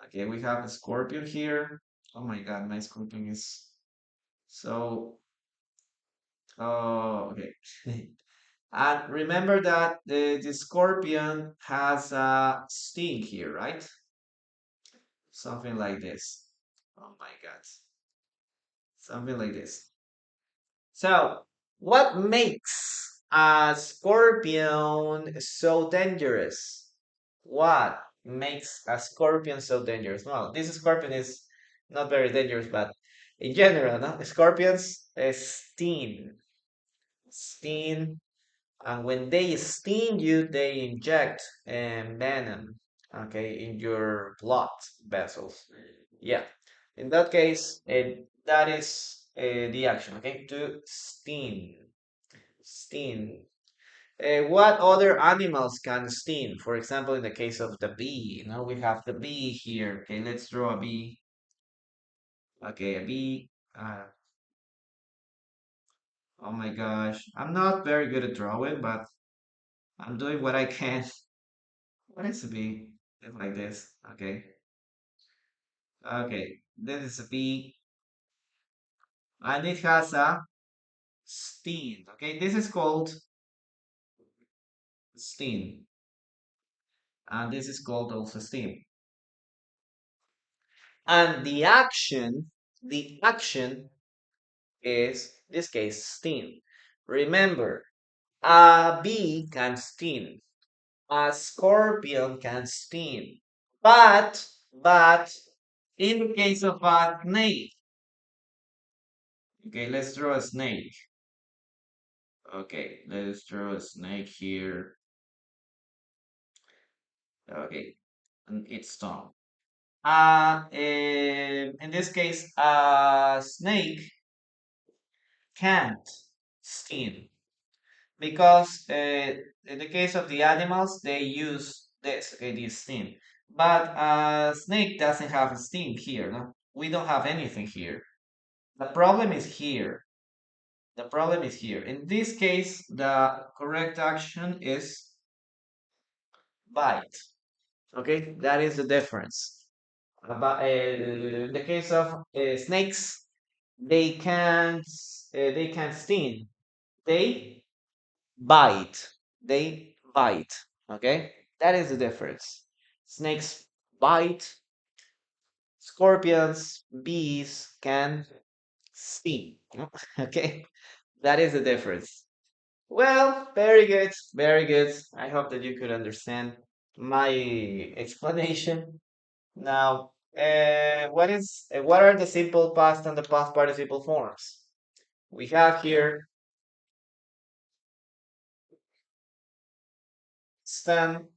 Okay, we have a scorpion here. Oh my God, my scorpion is so. Oh, okay. And remember that the scorpion has a sting here, right? Something like this. Oh my God, something like this. So, what makes a scorpion so dangerous? What makes a scorpion so dangerous? Well, this scorpion is not very dangerous, but in general, no? Scorpions sting, and when they sting you, they inject venom, okay, in your blood vessels. Yeah, in that case, that is the action, okay, to sting. What other animals can sting? For example, in the case of the bee, we have the bee here. Okay, let's draw a bee. Okay, a bee. Oh my gosh, I'm not very good at drawing, but I'm doing what I can. What is a bee? It's like this. Okay. Okay. This is a bee, and it has a sting. Okay, this is called sting, and this is called also sting. And the action is this case sting. Remember, a bee can sting, a scorpion can sting, but in the case of a snake, Okay, let's draw a snake. Okay, let's draw a snake here. Okay, and its tongue. In this case, a snake can't sting because in the case of the animals, they use this, okay, this sting. But a snake doesn't have a sting here, no? We don't have anything here. The problem is here. The problem is here. In this case, the correct action is bite. Okay, that is the difference. In the case of snakes, they can't sting. They bite. They bite. Okay, that is the difference. Snakes bite. Scorpions, bees can sting. Okay, that is the difference. Well, very good, very good. I hope that you could understand my explanation. Now, what are the simple past and the past participle forms? We have here stand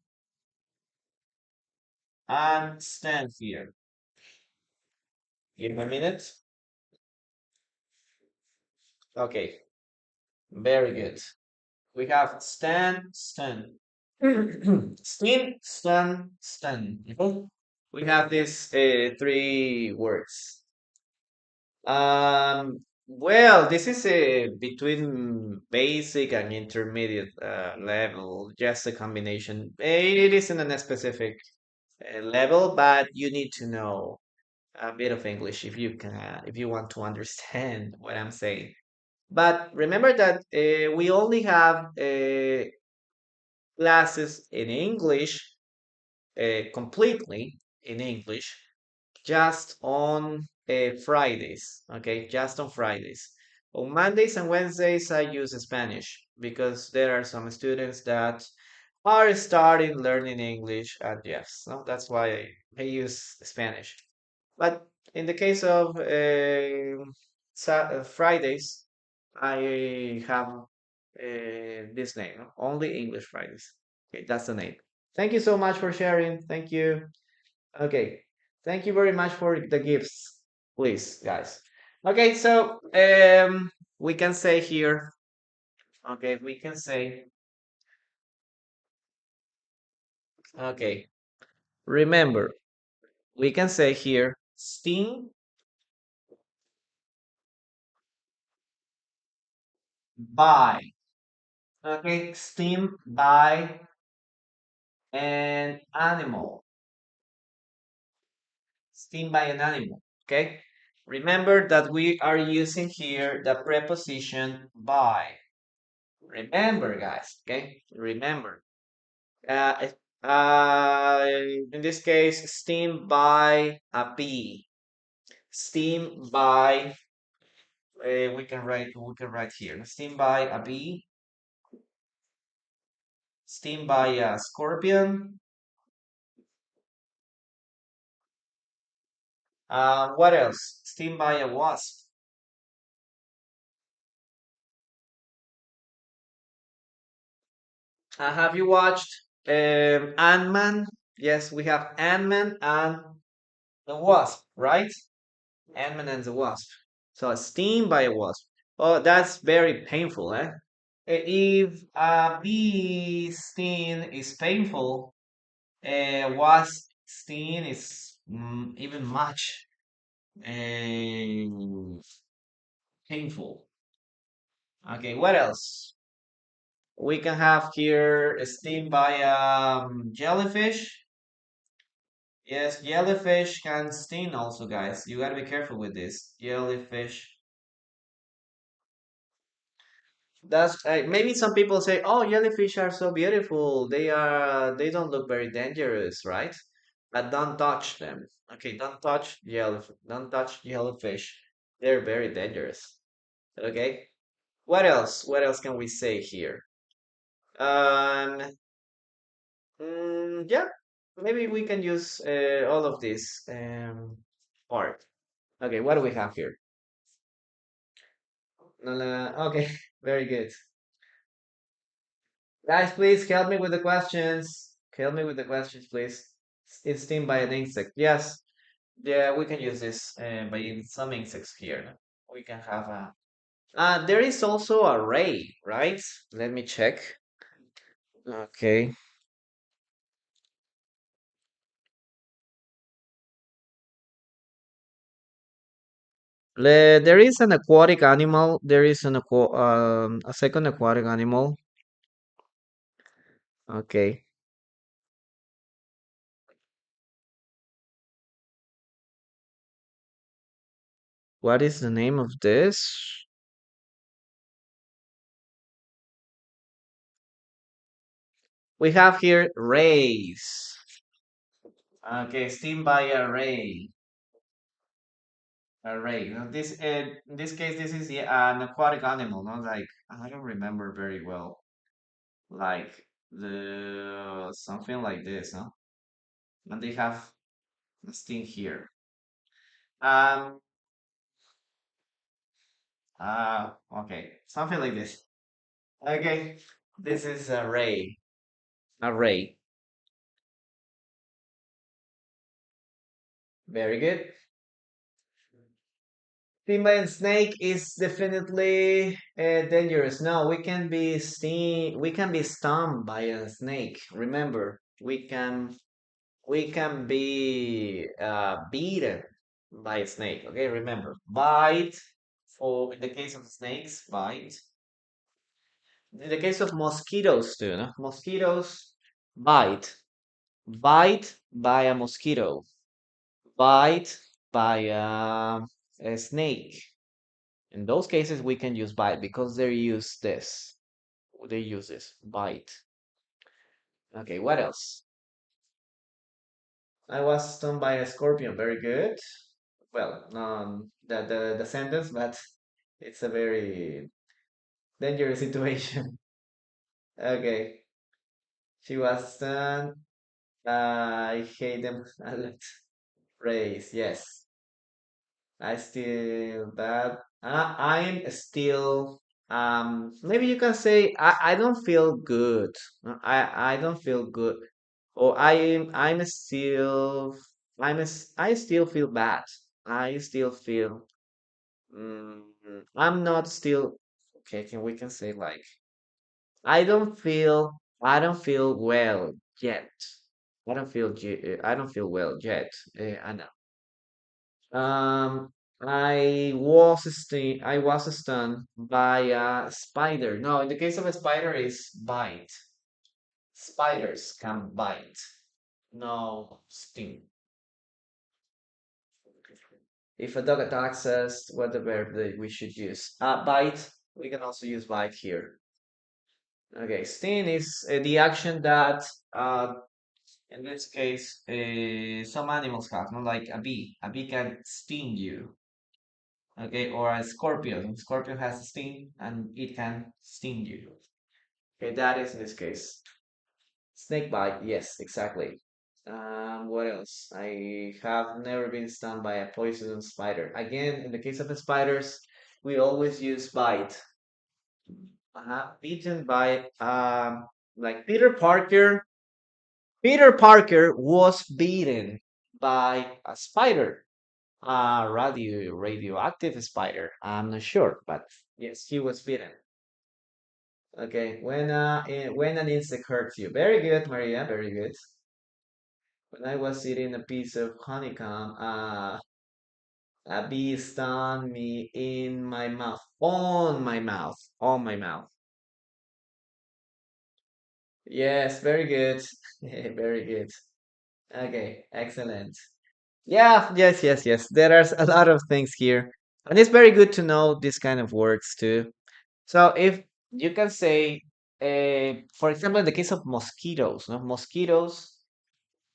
and stand here. Give me a minute. Okay, very good. We have stand, stand. Stand, stand, stand. Okay? We have these three words. Well, this is a between basic and intermediate level, just a combination. It isn't a specific level, but you need to know a bit of English if you want to understand what I'm saying. But remember that we only have classes in English, completely in English, just on Fridays, okay? Just on Fridays. On Mondays and Wednesdays, I use Spanish because there are some students that are starting learning English, and yes, no, that's why I use Spanish. But in the case of Fridays, I have this name, no? Only English Fridays. Okay, that's the name. Thank you so much for sharing. Thank you. Okay. Thank you very much for the gifts, please, guys. Okay, so we can say here, okay, we can say, okay, remember, we can say here, sting by, okay, sting by an animal, sting by an animal, okay? Remember that we are using here the preposition by. Remember, guys, okay? Remember. Uh, in this case, steam by a bee. Steam by we can write here. Steam by a bee. Steam by a scorpion. What else? Steam by a wasp. Have you watched Ant-Man? Yes, we have Ant-Man and the wasp, right? Ant-Man and the wasp. So a sting by a wasp. Oh, that's very painful, eh? If a bee sting is painful, wasp sting is even much uh, painful. Okay, what else? We can have here a sting by jellyfish. Yes, jellyfish can sting also, guys. You gotta be careful with this. Jellyfish. That's maybe some people say, "Oh, jellyfish are so beautiful. They don't look very dangerous, right?" But don't touch them. Okay, don't touch jellyfish. Don't touch jellyfish. They're very dangerous. Okay. What else? What else can we say here? Um, yeah, maybe we can use all of this part. Okay, what do we have here? No, no, okay, very good. Guys, please help me with the questions. Help me with the questions, please. It's stung by an insect. Yes, yeah, we can use this by some insects here. We can have a. There is also a ray, right? Let me check. Okay. There is an aquatic animal. There is a second aquatic animal. Okay. What is the name of this? We have here rays. Okay, steam by a ray. A ray. Now this in this case, this is an aquatic animal, not like I don't remember very well. Like the something like this, no? And they have a steam here. Um. Okay, something like this. Okay, this is a ray. A ray. Very good. Female snake is definitely dangerous. No, we can be stung by a snake. Remember, we can be beaten by a snake. Okay, remember, bite. For in the case of snakes, bite. In the case of mosquitoes too, no? Mosquitoes bite. Bite by a mosquito. Bite by a snake. In those cases, we can use bite because they use this. They use this bite. Okay, what else? I was stung by a scorpion. Very good. Well, the sentence, but it's a very dangerous situation. Okay, she was stung. I hate them a lot. Race, yes. I still that I'm still maybe you can say I don't feel good. I don't feel good. Or I'm still I still feel bad. I still feel mm, I'm not still okay, can we can say like I don't feel well yet. I don't feel well yet. I know. I was stung by a spider. No, in the case of a spider is bite. Spiders can bite. No sting. If a dog attacks us, what the verb that we should use? Bite. We can also use bite here. Okay, sting is the action that in this case some animals have, not like a bee. A bee can sting you. Okay, or a scorpion. Scorpion has a sting and it can sting you. Okay, that is in this case. Snake bite, yes, exactly. What else? I have never been stung by a poisonous spider. Again, in the case of the spiders, we always use bite. Bitten by like Peter Parker. Peter Parker was beaten by a spider. Radioactive spider. I'm not sure, but yes, he was bitten. Okay, when an insect hurts you. Very good, Maria. Very good. When I was eating a piece of honeycomb, a bee stung me in my mouth. On my mouth. On my mouth. Yes, very good. Very good. Okay, excellent. Yeah, yes, yes, yes. There are a lot of things here. And it's very good to know this kind of words too. So if you can say, for example, in the case of mosquitoes, no? Mosquitoes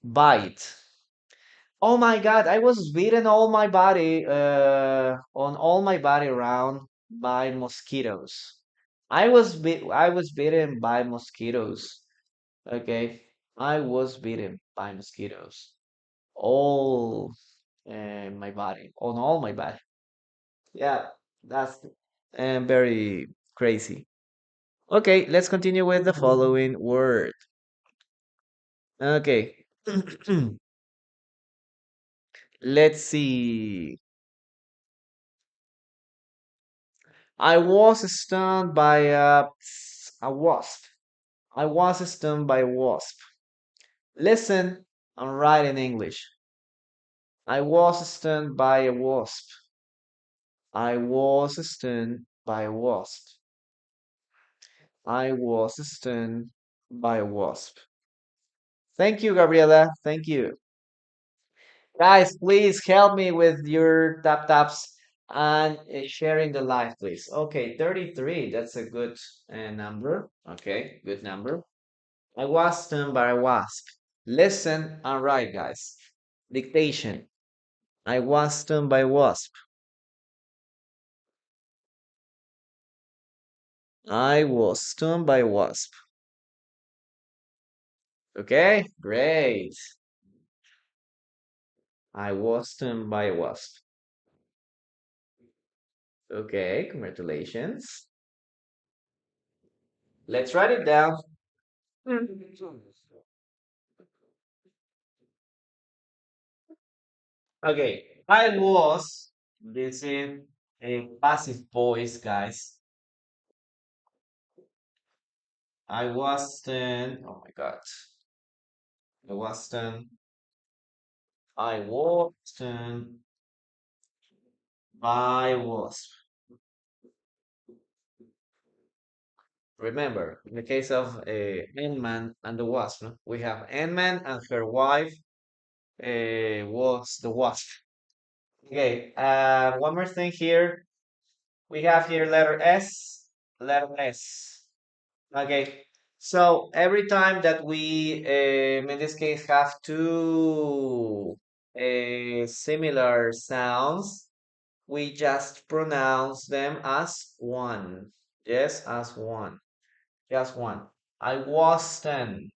bite. Oh my God, I was bitten all my body, on all my body around by mosquitoes. I was bitten by mosquitoes. Okay, I was bitten by mosquitoes. All my body, on all my body. Yeah, that's and very crazy. Okay, let's continue with the following word. Okay. Let's see. I was stung by a wasp. I was stung by a wasp. Listen and write in English. I was stung by a wasp. I was stung by a wasp. I was stung by a wasp. Thank you, Gabriela. Thank you. Guys, please help me with your taps and sharing the live, please. Okay, 33. That's a good number. Okay, good number. I was stung by a wasp. Listen and write, guys. Dictation. I was stung by a wasp. I was stung by a wasp. Okay, great. I was stung by a wasp. Okay, congratulations. Let's write it down. Okay, I was, this is a passive voice, guys. I was stung, oh my God. I was stung, I was stung by wasp. Remember, in the case of Ant-Man and the Wasp, no? We have Ant-Man and her wife was the Wasp. Okay, one more thing here. We have here letter S, letter S. Okay, so every time that we, in this case, have two similar sounds, we just pronounce them as one. Yes, as one. Just one. I was 10.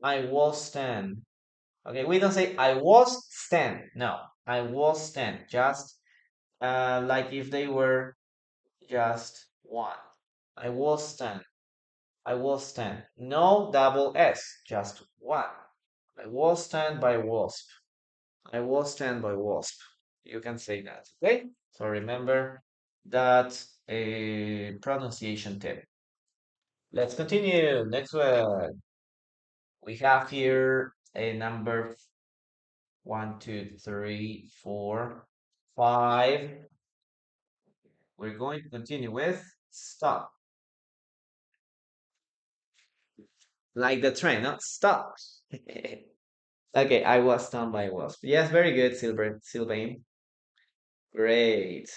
I was 10. Okay, we don't say I was 10. No, I was 10. Just like if they were just one. I was 10. I was 10. No double S, just one. I was 10 by wasp. I was 10 by wasp. You can say that. Okay? So remember that a pronunciation tip. Let's continue. Next one. We have here a number one, two, three, four, five. We're going to continue with stop. Like the train, no? Stop. Okay, I was stunned by a wasp. Yes, very good, Sylvain. Great.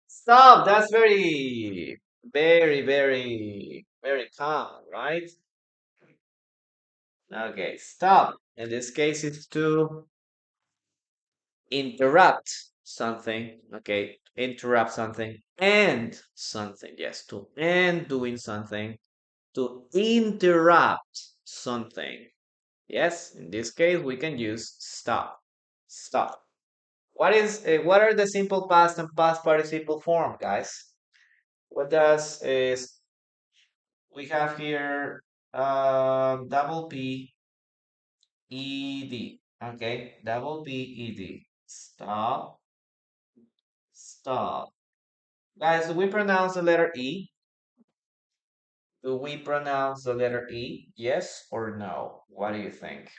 Stop. That's very calm, right? Okay, stop. In this case, it's to interrupt something. Okay, interrupt something. End something. Yes, to end doing something. To interrupt something. Yes, in this case, we can use stop. Stop. What are the simple past and past participle form, guys? What does is we have here double P E D. Okay, double P E D. Stop. Stop. Guys, do we pronounce the letter E? Do we pronounce the letter E? Yes or no? What do you think?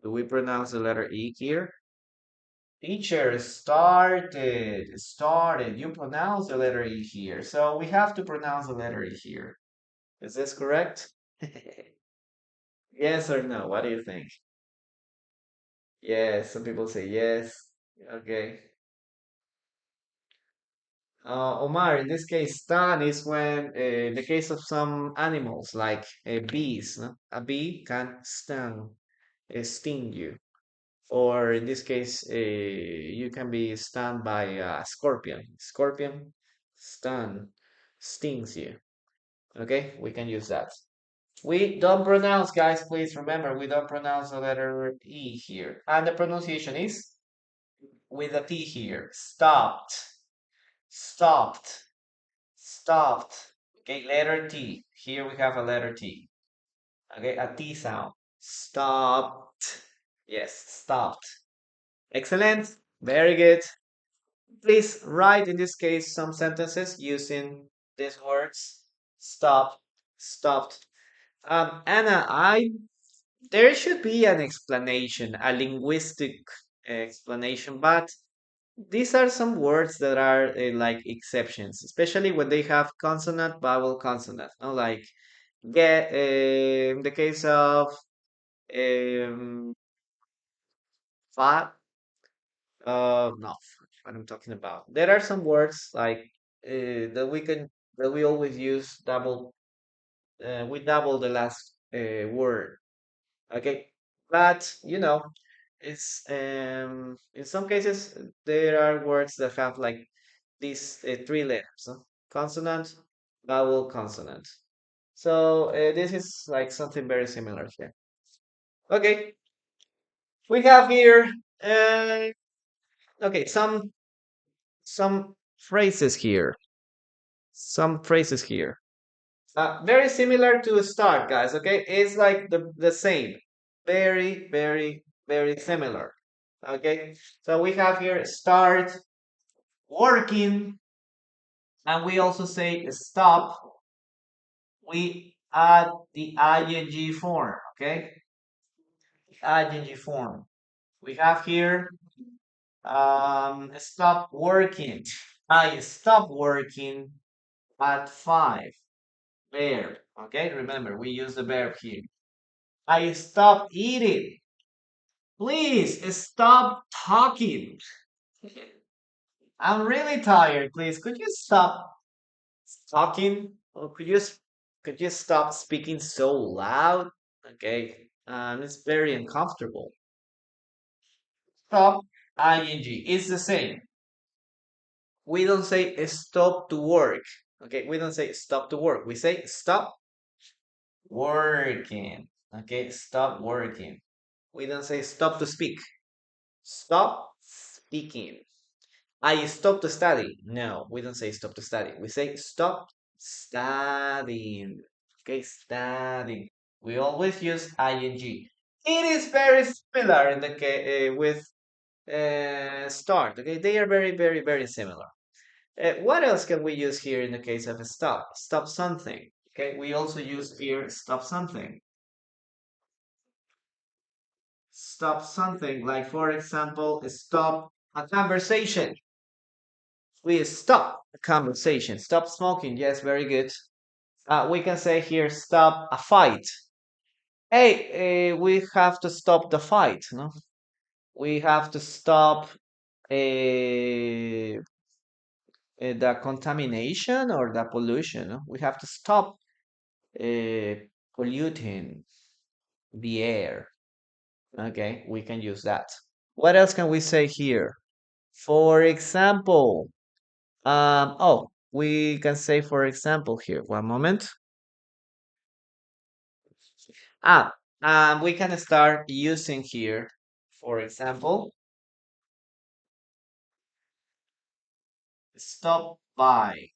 Do we pronounce the letter E here? Teacher, started. You pronounce the letter E here. So we have to pronounce the letter E here. Is this correct? Yes or no? What do you think? Yes, some people say yes. Okay. Omar, in this case, stan is when, in the case of some animals like bees, no? A bee can sting you. Or in this case, you can be stung by a scorpion. Scorpion, stun, stings you. Okay, we can use that. We don't pronounce, guys, please remember, we don't pronounce the letter E here. And the pronunciation is with a T here. Stopped. stopped, stopped. Okay, letter T. Here we have a letter T. Okay, a T sound. Stopped. Yes, stopped. Excellent. Very good. Please write in this case some sentences using these words. Stop, stopped. Anna, I there should be an explanation, a linguistic explanation, but these are some words that are like exceptions, especially when they have consonant, vowel, consonant. No, like get in the case of um, fa, no, what I'm talking about. There are some words like that we always use double. We double the last word. Okay, but it's in some cases there are words that have like these three letters, no? Consonant, vowel, consonant. So this is like something very similar here. Okay, we have here uh, okay some phrases here. Some phrases here. Very similar to start, guys. Okay, it's like the same. Very, very, very similar. Okay, so we have here start working, and we also say stop. We add the ing form. Okay, ing form. We have here stop working. I stop working at 5. Verb. Okay, remember we use the verb here. I stop eating. Please stop talking. I'm really tired. Please, could you stop talking? Or could you stop speaking so loud? Okay, it's very uncomfortable. Stop ing is the same. We don't say stop to work. Okay, we don't say stop to work. We say stop working. Okay, stop working. We don't say stop to speak. Stop speaking. I stopped to study. No, we don't say stop to study. We say stop studying. Okay, studying. We always use ing. It is very similar in the with start. Okay, they are very, very, very similar. What else can we use here in the case of a stop? Stop something. Okay, we also use here stop something. Stop something, like for example, stop a conversation. We stop a conversation. Stop smoking. Yes, very good. We can say here, stop a fight. Hey, we have to stop the fight. No, we have to stop the contamination or the pollution. No? We have to stop uh, polluting the air. Okay, we can use that. What else can we say here? For example, we can say, for example, here. One moment. Ah, we can start using here, for example, stop by.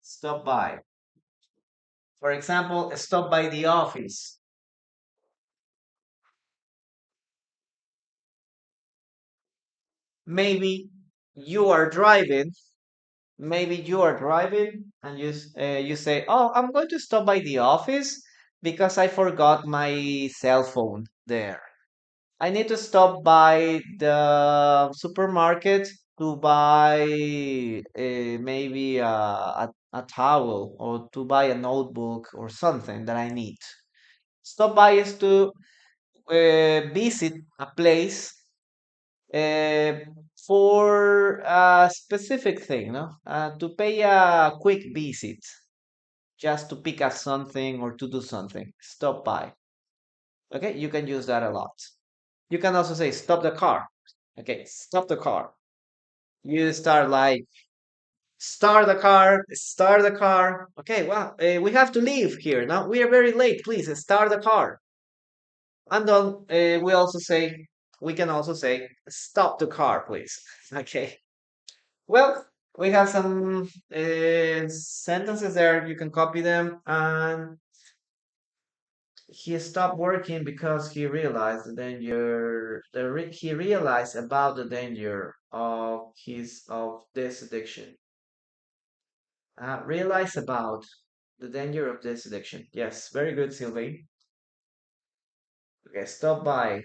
Stop by. For example, stop by the office. Maybe you are driving. Maybe you are driving and you say, "Oh, I'm going to stop by the office because I forgot my cell phone there. I need to stop by the supermarket to buy maybe a towel or to buy a notebook or something that I need." Stop by is to visit a place uh, for a specific thing, no? To pay a quick visit, just to pick up something or to do something. Stop by. Okay, you can use that a lot. You can also say stop the car. Okay, stop the car. You start like start the car, start the car. Okay, well, we have to leave here now. We are very late. Please start the car. And then we also say we can also say, stop the car, please. Okay. Well, we have some sentences there. You can copy them. And he stopped working because he realized the danger. He realized about the danger of this addiction. Realize about the danger of this addiction. Yes, very good, Sylvie. Okay, stop by.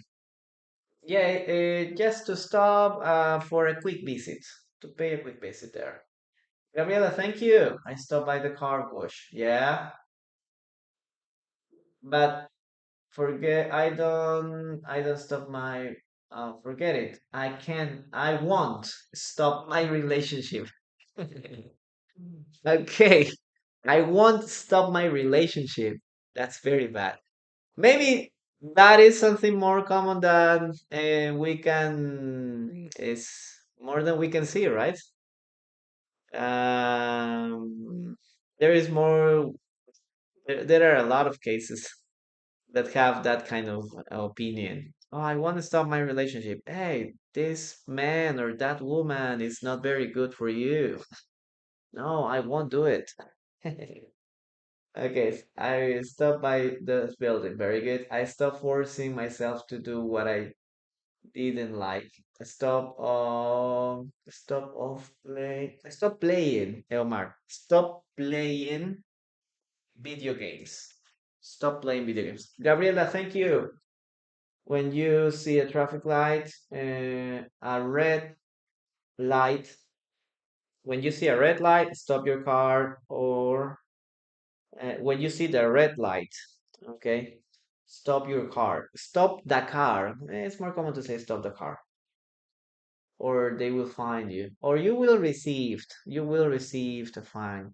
Yeah, just to stop for a quick visit, to pay a quick visit there. Gabriela, thank you. I stopped by the car wash. Yeah, but forget. I don't stop my. Forget it. I can. I won't stop my relationship. Okay, I won't stop my relationship. That's very bad. Maybe that is something more common than we can is more than we can see, right? Um, there is more. There are a lot of cases that have that kind of opinion. Oh, I want to stop my relationship. Hey, this man or that woman is not very good for you. No, I won't do it. Okay, I stop by the building. Very good. I stop forcing myself to do what I didn't like. Stop playing, Elmar. Stop playing video games. Stop playing video games. Gabriela, thank you. When you see a traffic light, a red light, when you see a red light, stop your car, or when you see the red light, okay, stop your car. Stop the car. It's more common to say stop the car, or they will fine you, or you will receive the fine.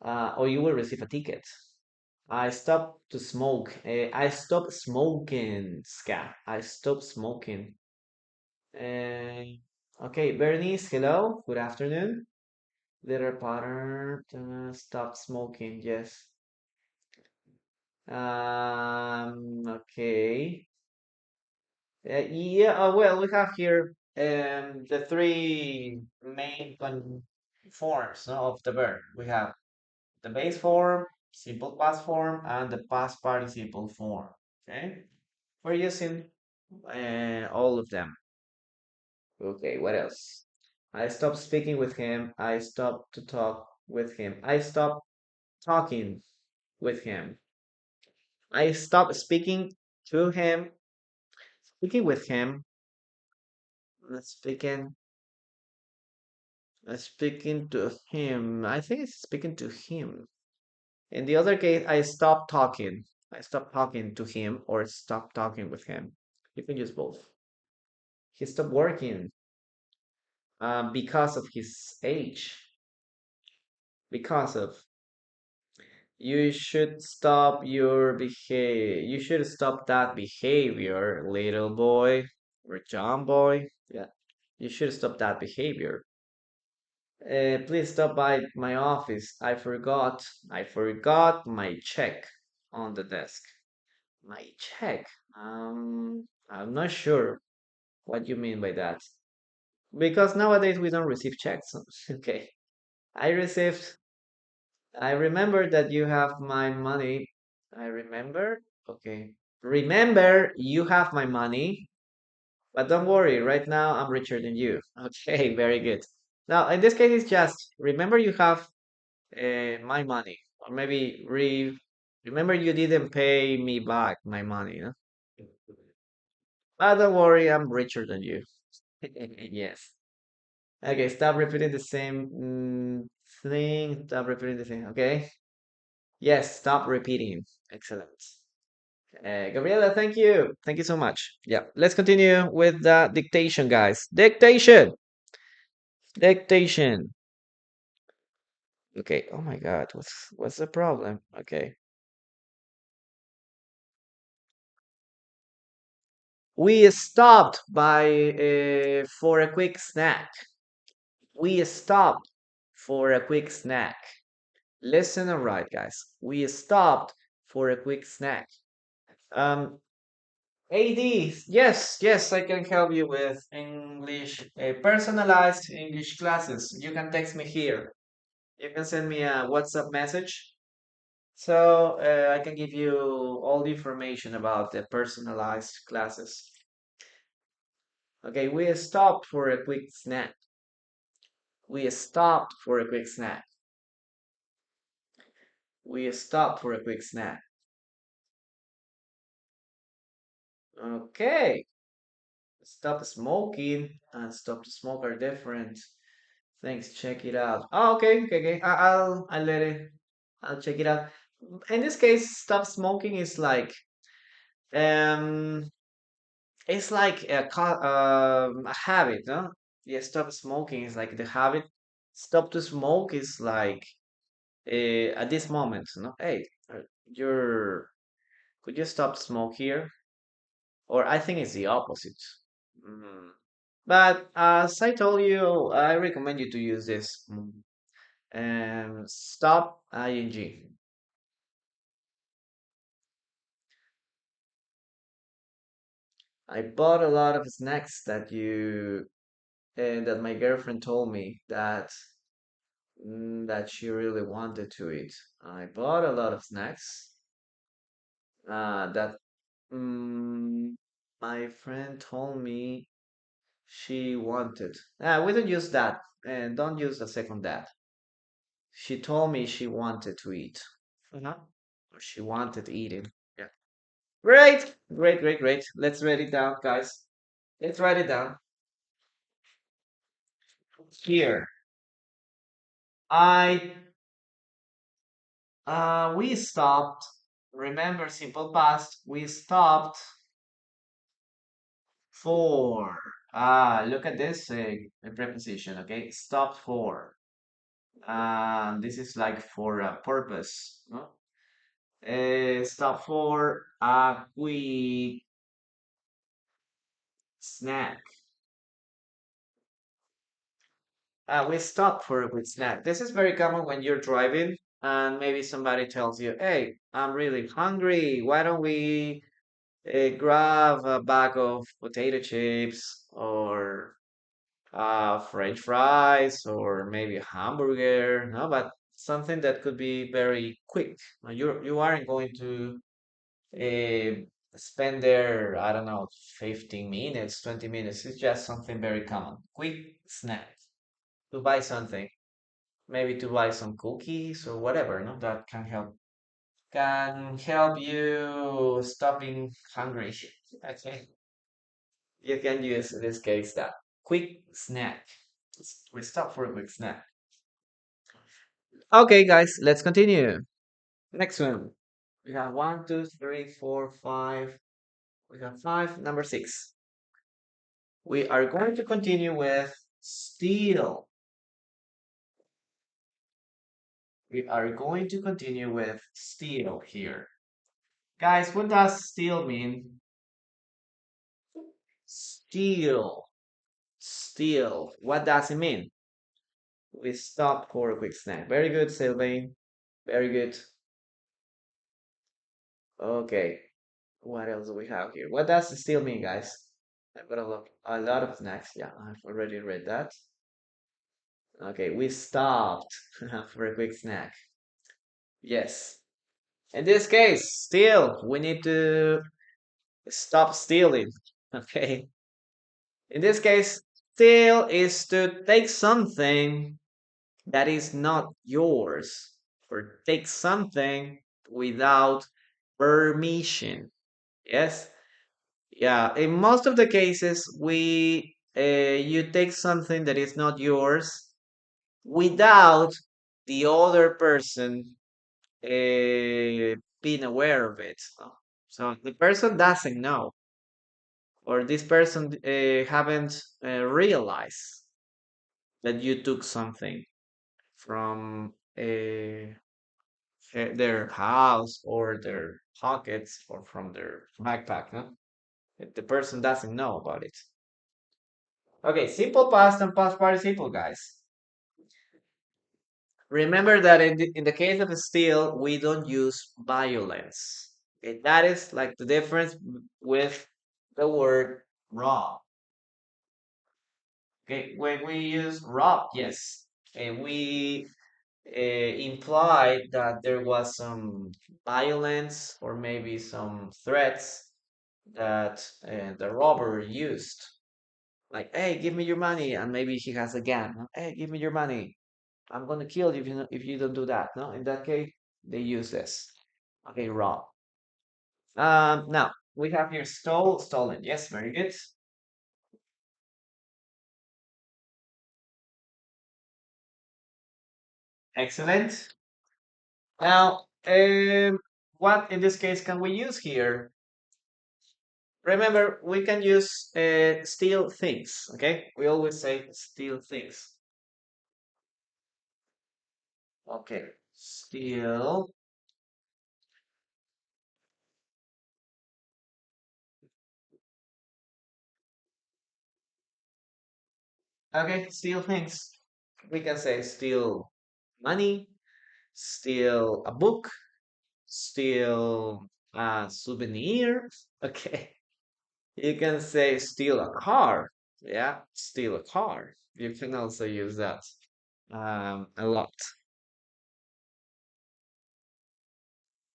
Or you will receive a ticket. I stopped to smoke. I stopped smoking, Ska. I stopped smoking. Uh, okay, Bernice, hello. Good afternoon. Little Potter, stop smoking. Yes. Okay. Yeah. Well, we have here the three main forms, no, of the verb. We have the base form, simple past form, and the past participle form. Okay, we're using all of them. Okay, what else? I stopped speaking with him. I stopped to talk with him. I stopped talking with him. I stopped speaking to him. Speaking with him. Speaking. Speaking to him. I think it's speaking to him. In the other case, I stopped talking. I stopped talking to him or stopped talking with him. You can use both. He stopped working because of his age. Because of. You should stop your behavior. You should stop that behavior, little boy or John boy. Yeah. You should stop that behavior. Please stop by my office. I forgot my check on the desk. My check. I'm not sure what you mean by that. Because nowadays we don't receive checks. Okay. I received, I remember that you have my money. I remember? Okay. Remember you have my money, but don't worry, right now I'm richer than you. Okay, very good. Now, in this case, it's just remember you have my money, or maybe remember you didn't pay me back my money. Huh? Don't worry, I'm richer than you. Yes. Okay, stop repeating the same thing. Stop repeating the thing. Okay. Yes, stop repeating. Excellent. Gabriela, thank you. Thank you so much. Yeah, let's continue with the dictation, guys. Dictation. Dictation. Okay. Oh my God, what's the problem? Okay. We stopped by for a quick snack. We stopped for a quick snack. Listen and write, guys. We stopped for a quick snack. Um, AD, yes, yes, I can help you with English, personalized English classes. You can text me here. You can send me a WhatsApp message. So I can give you all the information about the personalized classes. Okay, we stopped for a quick snack. We stopped for a quick snack. We stopped for a quick snack. Okay, stop smoking and stop to smoke are different. Thanks, check it out. Oh, okay, okay, okay. I'll let it. I'll check it out. In this case, stop smoking is like um it's like a habit, no? Yeah, stop smoking is like the habit. Stop to smoke is like at this moment, no? Hey, you're could you stop smoke here? Or I think it's the opposite. Mm. But as I told you, I recommend you to use this. Stop ing. I bought a lot of snacks that you and that my girlfriend told me that she really wanted to eat. I bought a lot of snacks that my friend told me she wanted. We don't use that, and don't use the second that. She told me she wanted to eat. Uh-huh. Or she wanted eating. Yeah. Great, great, great, great. Let's write it down, guys. Let's write it down. Here. I we stopped. Remember simple past. We stopped for. Look at this preposition. Okay, stopped for. This is like for a purpose. No? Stop for a quick snack. We stop for a quick snack. This is very common when you're driving and maybe somebody tells you, "Hey, I'm really hungry. Why don't we grab a bag of potato chips or French fries or maybe a hamburger?" No, but something that could be very quick. You aren't going to uh, spend there, I don't know, 15 minutes, 20 minutes. It's just something very common. Quick snack to buy something, maybe to buy some cookies or whatever, no, that can help you stopping hungry. Okay, you can use in this case that quick snack. We stop for a quick snack. Okay, guys, let's continue. Next one. We have one, two, three, four, five. We have five. Number six. We are going to continue with steal. We are going to continue with steal here. Guys, what does steal mean? Steal. Steal. What does it mean? We stop for a quick snack. Very good, Sylvain. Very good. Okay. What else do we have here? What does steal mean, guys? I've got a lot of snacks. Yeah, I've already read that. Okay, we stopped for a quick snack. Yes. In this case, steal. We need to stop stealing. Okay. In this case, steal is to take something that is not yours or take something without permission. Yes. Yeah. In most of the cases, you take something that is not yours without the other person being aware of it. So the person doesn't know, or this person haven't realized that you took something from their house or their pockets or from their backpack. Huh? The person doesn't know about it. Okay, simple past and past participle, guys. Remember that in the case of steal, we don't use violence. Okay, that is like the difference with the word rob. Okay, when we use rob, yes, we implied that there was some violence or maybe some threats that the robber used. Like, hey, give me your money, and maybe he has a gun. No? Hey, give me your money. I'm gonna kill you if if you don't do that. No, in that case, they use this. Okay, rob. Now we have here stole, stolen. Yes, very good. Excellent. Now, what in this case can we use here? Remember, we can use steal things, okay? We always say steal things. Okay, steal. Okay, steal things. We can say steal money, steal a book, steal a souvenir. Okay, you can say steal a car. Yeah, steal a car. You can also use that a lot.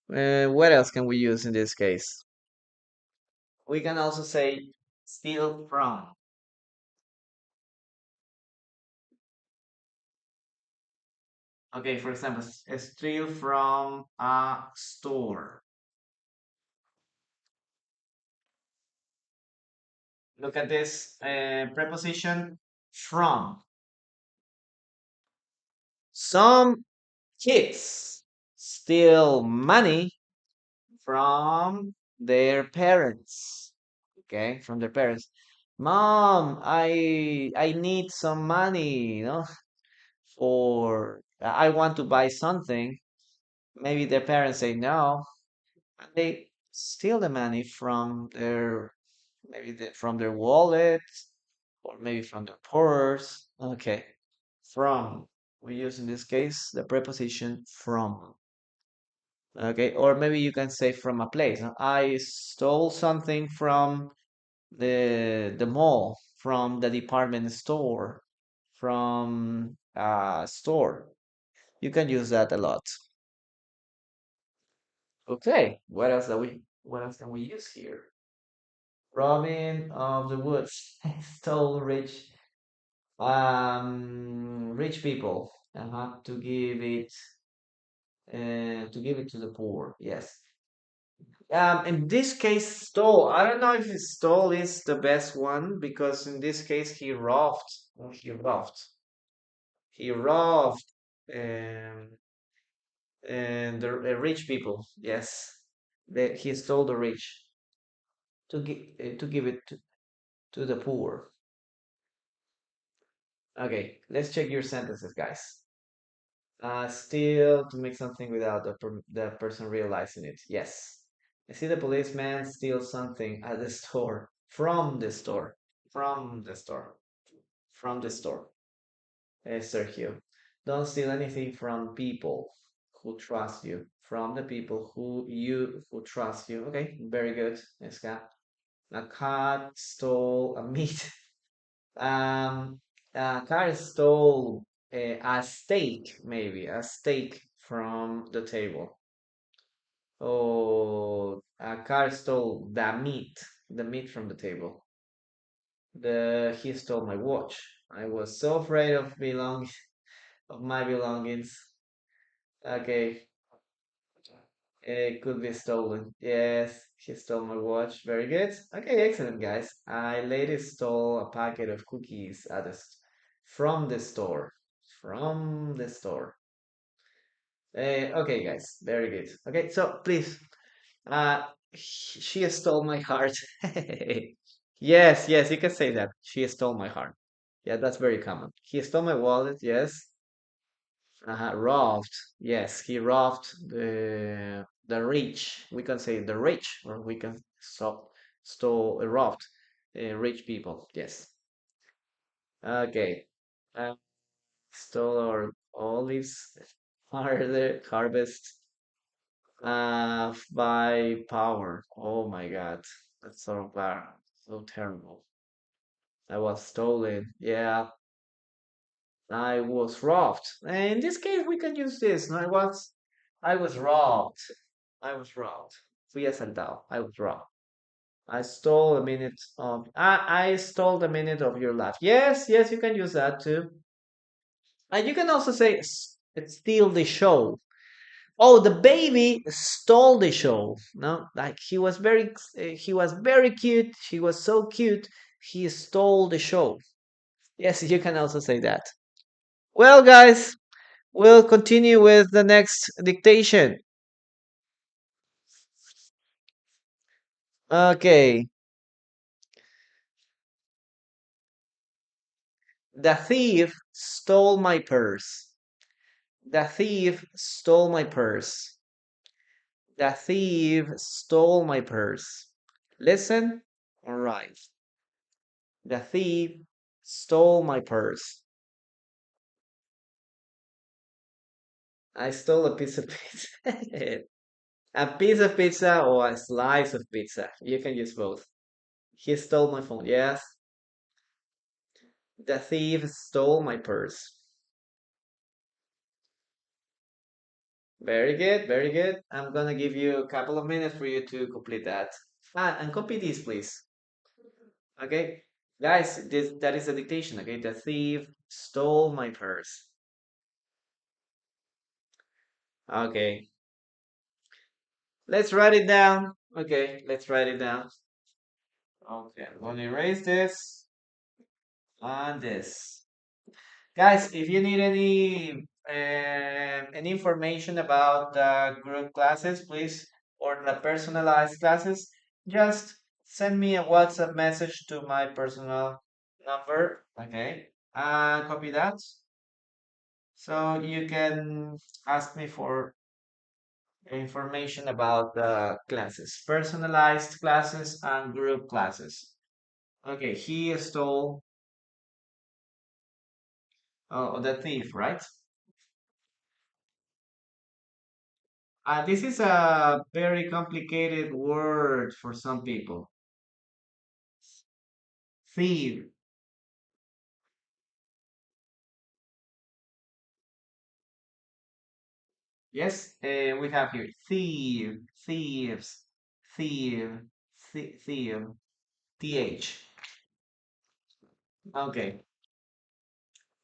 What else can we use in this case? We can also say steal from. Okay, for example, steal from a store. Look at this preposition from. Some kids steal money from their parents. Okay, from their parents. Mom, I need some money, for I want to buy something. Maybe their parents say no, and they steal the money from their from their wallet or maybe from their purse. Okay, from. We use in this case the preposition from. Okay, or maybe you can say from a place. I stole something from the mall, from the department store, from a store. You can use that a lot. Okay, what else can we use here? Robin of the Woods stole rich people to give it to give it to the poor. Yes. In this case, stole. I don't know if stole is the best one because in this case he robbed. He robbed. He robbed um, and the rich people. Yes, he stole the rich to give it to the poor. Okay, let's check your sentences, guys. Steal to make something without the person realizing it. Yes. I see the policeman steal something at the store. From the store. From the store. From the store. Sergio. Don't steal anything from people who trust you. From the people who trust you. Okay, very good, Eska. A cat stole a meat. Um, a car stole a steak, maybe a steak from the table. Oh, a car stole the meat from the table. He stole my watch. I was so afraid of my belongings. Okay, it could be stolen. Yes, he stole my watch. Very good. Okay, excellent, guys. I later stole a packet of cookies from the store. From the store. Okay, guys. Very good. Okay, so please, she stole my heart. Yes, yes, you can say that. She stole my heart. Yeah, that's very common. He stole my wallet. Yes. Robbed. Yes, he robbed the rich. We can say the rich, or we can robbed rich people. Yes. Okay. Uh, stole our olives harvest by power. Oh my God, that's so bad. So terrible. I was stolen. Yeah, I was robbed. And in this case, we can use this. No, I was robbed. I was robbed. Fui asaltado. I was robbed. I stole a minute of. I stole a minute of your life. Yes, yes, you can use that too. And you can also say steal the show. Oh, the baby stole the show. No, like he was very cute. He was so cute. He stole the show. Yes, you can also say that. Well, guys, we'll continue with the next dictation. Okay. The thief stole my purse. The thief stole my purse. The thief stole my purse. Listen. All right. The thief stole my purse. I stole a piece of pizza. A piece of pizza or a slice of pizza. You can use both. He stole my phone. Yes. The thief stole my purse. Very good, very good. I'm gonna give you a couple of minutes for you to complete that. And copy this, please. Okay, guys, that is the dictation. Okay, the thief stole my purse. Okay, let's write it down. Okay, let's write it down. Okay, I'm gonna erase this and this. Guys, if you need any information about the group classes, please, or the personalized classes, just send me a WhatsApp message to my personal number. Okay, copy that. So you can ask me for information about the classes, personalized classes and group classes. Okay, he stole the thief, right? This is a very complicated word for some people. Thief. Yes, we have here thief, thieves, thief, thief, th. Okay.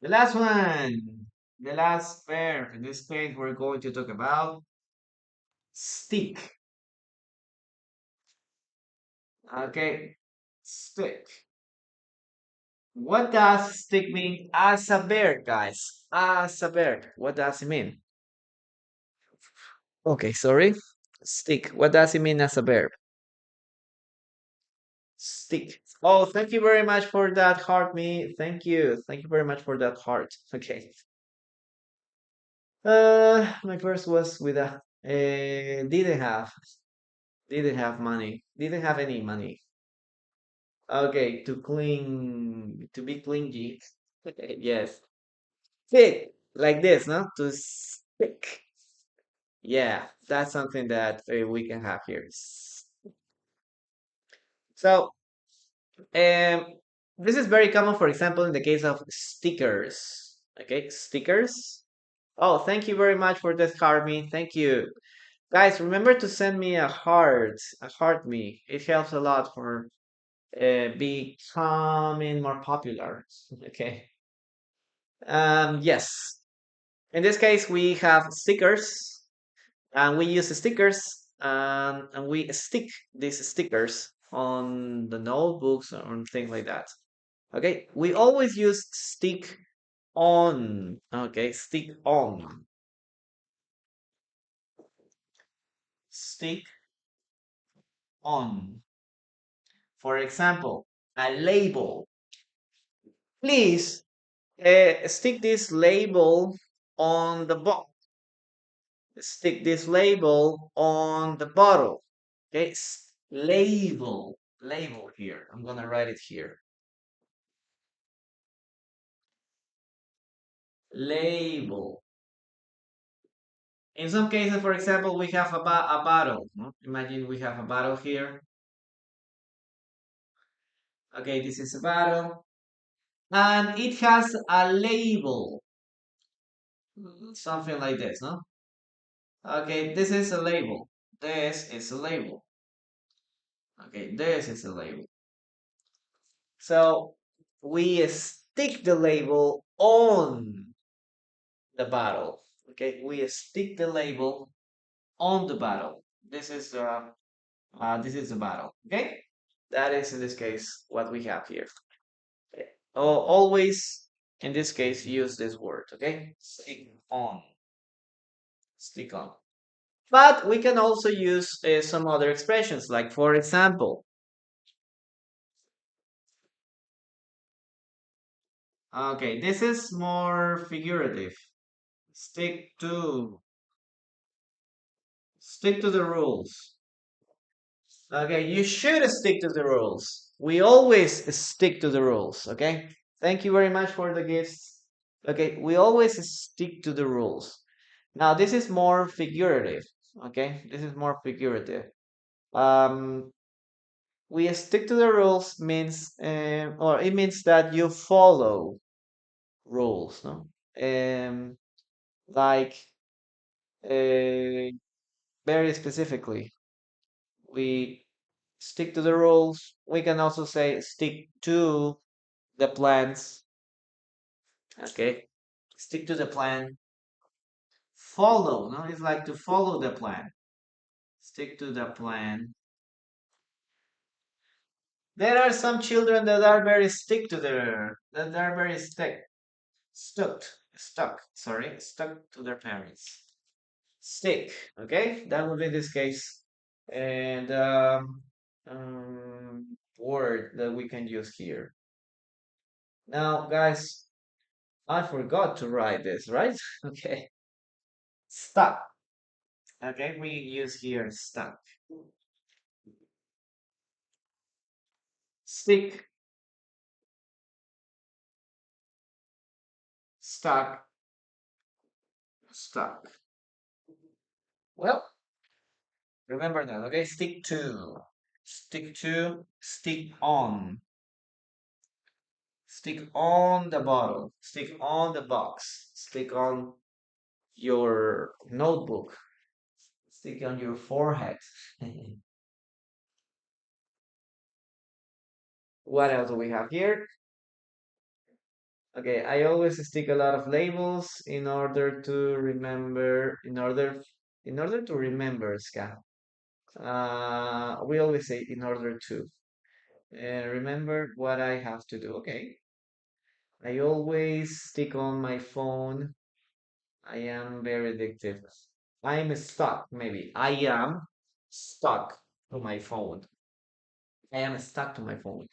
The last one, the last verb. In this case, we're going to talk about stick. Okay, stick. What does stick mean as a verb, guys? As a verb, what does it mean? Okay, sorry. Stick. What does it mean as a verb? Stick. Oh, thank you very much for that heart, me. Thank you. Thank you very much for that heart. Okay. My first was with a didn't have money. Didn't have any money. Okay, to be clingy. Yes. Stick like this, no? To stick. Yeah, that's something that we can have here. So, this is very common, for example, in the case of stickers. Okay, stickers. Oh, thank you very much for this, Harvey. Thank you. Guys, remember to send me a heart me. It helps a lot for becoming more popular. Okay. Yes. In this case, we have stickers, and we use stickers, and we stick these stickers on the notebooks or things like that. Okay, we always use stick on. Okay, stick on. Stick on. For example, a label. Please stick this label on the box. Stick this label on the bottle. Okay, label. Label here. I'm gonna write it here. Label. In some cases, for example, we have a bottle. No? Imagine we have a bottle here. Okay, this is a bottle. And it has a label. Something like this, no? Okay, this is a label. This is a label. Okay, this is a label. So we stick the label on the bottle. Okay, we stick the label on the bottle. This is the bottle. Okay, that is in this case what we have here. Okay. Always in this case use this word. Okay, stick on, stick on. But we can also use some other expressions, like for example, okay, this is more figurative. Stick to, stick to the rules. Okay, you should stick to the rules. We always stick to the rules. Okay, thank you very much for the gifts. Okay, we always stick to the rules. Now, this is more figurative. Okay, this is more figurative. Um, we stick to the rules means, or it means that you follow rules, no? Like very specifically, we stick to the rules. We can also say stick to the plans. Okay, stick to the plan. Follow, no? It's like to follow the plan. Stick to the plan. There are some children that are very stick to their that are very stuck to their parents. Stick, okay? That would be this case. And word that we can use here. Now, guys, I forgot to write this, right? Okay. Stuck. Okay, we use here stuck. Stick, stuck, stuck. Well, remember that, okay? Stick on. Stick on the bottle, stick on the box, stick on your notebook, stick on your forehead. What else do we have here? Okay, I always stick a lot of labels in order to remember, in order to remember, Ska. We always say in order to remember what I have to do. Okay, I always stick on my phone. I am very addictive. I'm stuck, maybe. I am stuck to my phone. I am stuck to my phone.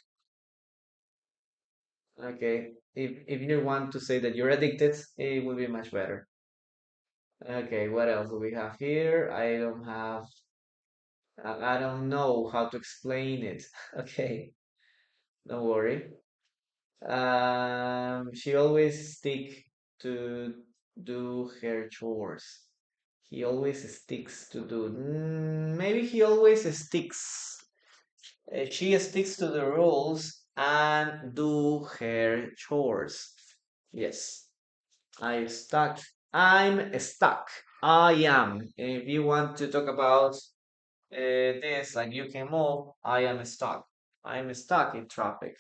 Okay. If you want to say that you're addicted, it would be much better. Okay, what else do we have here? I don't know how to explain it. Okay, don't worry. She always stick to do her chores. He always sticks to do. Maybe he always sticks. She sticks to the rules and do her chores. Yes, I'm stuck. I'm stuck. I am. If you want to talk about this, like you can move, I am stuck. I'm stuck in traffic.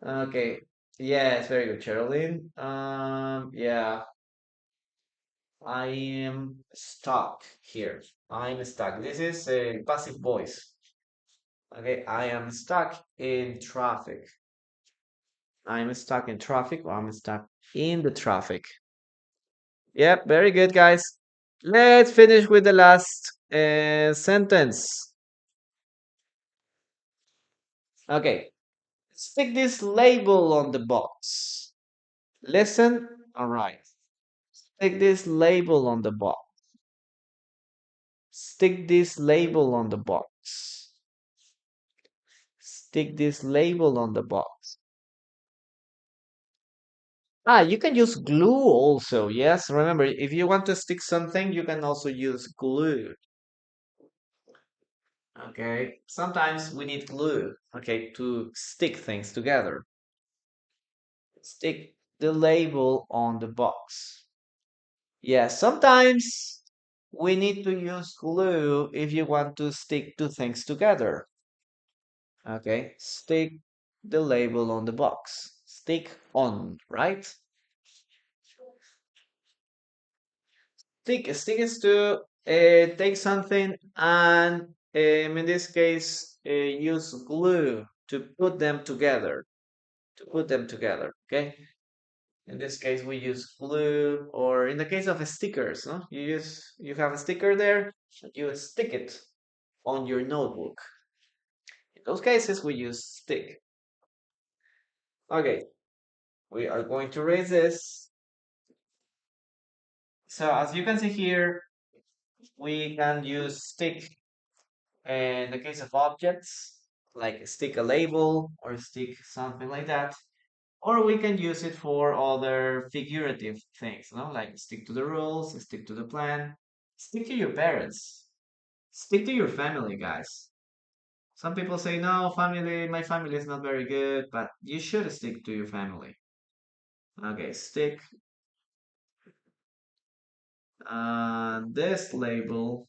Okay. Yes, very good, Geraldine. Yeah, I am stuck here. I'm stuck. This is a passive voice. Okay, I am stuck in traffic. I'm stuck in traffic or I'm stuck in the traffic. Yep, very good, guys. Let's finish with the last sentence. Okay, stick this label on the box. Listen, all right. Stick this label on the box. Stick this label on the box. Stick this label on the box. Ah, you can use glue also. Yes, remember, if you want to stick something, you can also use glue. Okay, sometimes we need glue, okay, to stick things together. Stick the label on the box. Yeah, sometimes we need to use glue if you want to stick two things together. Okay, stick the label on the box. Stick on, right? Stick is to take something and in this case use glue to put them together. To put them together, okay? In this case, we use glue, or in the case of stickers, no? You have a sticker there, you stick it on your notebook. In those cases, we use stick. Okay, we are going to raise this. So as you can see here, we can use stick in the case of objects, like stick a label or stick something like that. Or we can use it for other figurative things, no? Like stick to the rules, stick to the plan, stick to your parents, stick to your family, guys. Some people say, no, my family is not very good, but you should stick to your family. Okay, stick this label.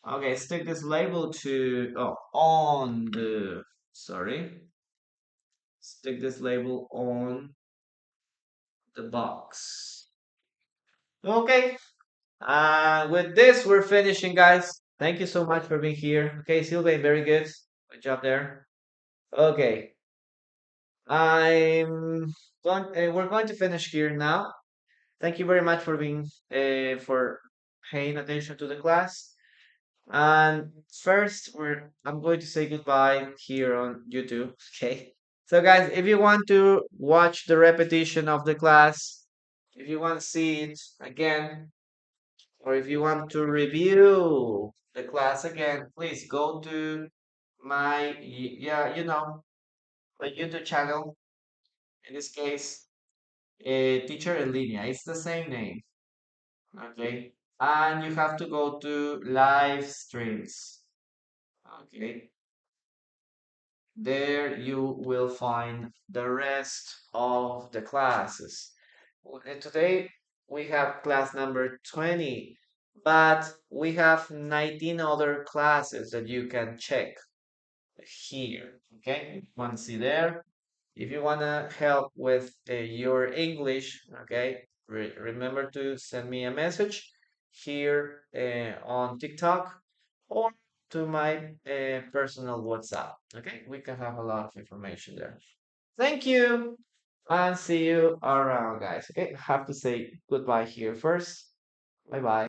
Okay, stick this label to, oh, on the, sorry. Stick this label on the box. Okay, with this, we're finishing, guys. Thank you so much for being here. Okay, Sylvain, very good. Good job there. Okay, I'm we're going to finish here now. Thank you very much for being for paying attention to the class. And first, I'm going to say goodbye here on YouTube. Okay. So, guys, if you want to watch the repetition of the class, if you want to see it again, or if you want to review the class again, please go to yeah, my YouTube channel. In this case, Teacher en línea. It's the same name, okay? And you have to go to live streams, okay? There you will find the rest of the classes. Today we have class number 20, but we have 19 other classes that you can check here. Okay, you want to see there. If you want to help with your English, okay, remember to send me a message here on TikTok or to my personal WhatsApp. Okay, we can have a lot of information there. Thank you and see you around, guys. Okay, have to say goodbye here first. Bye bye.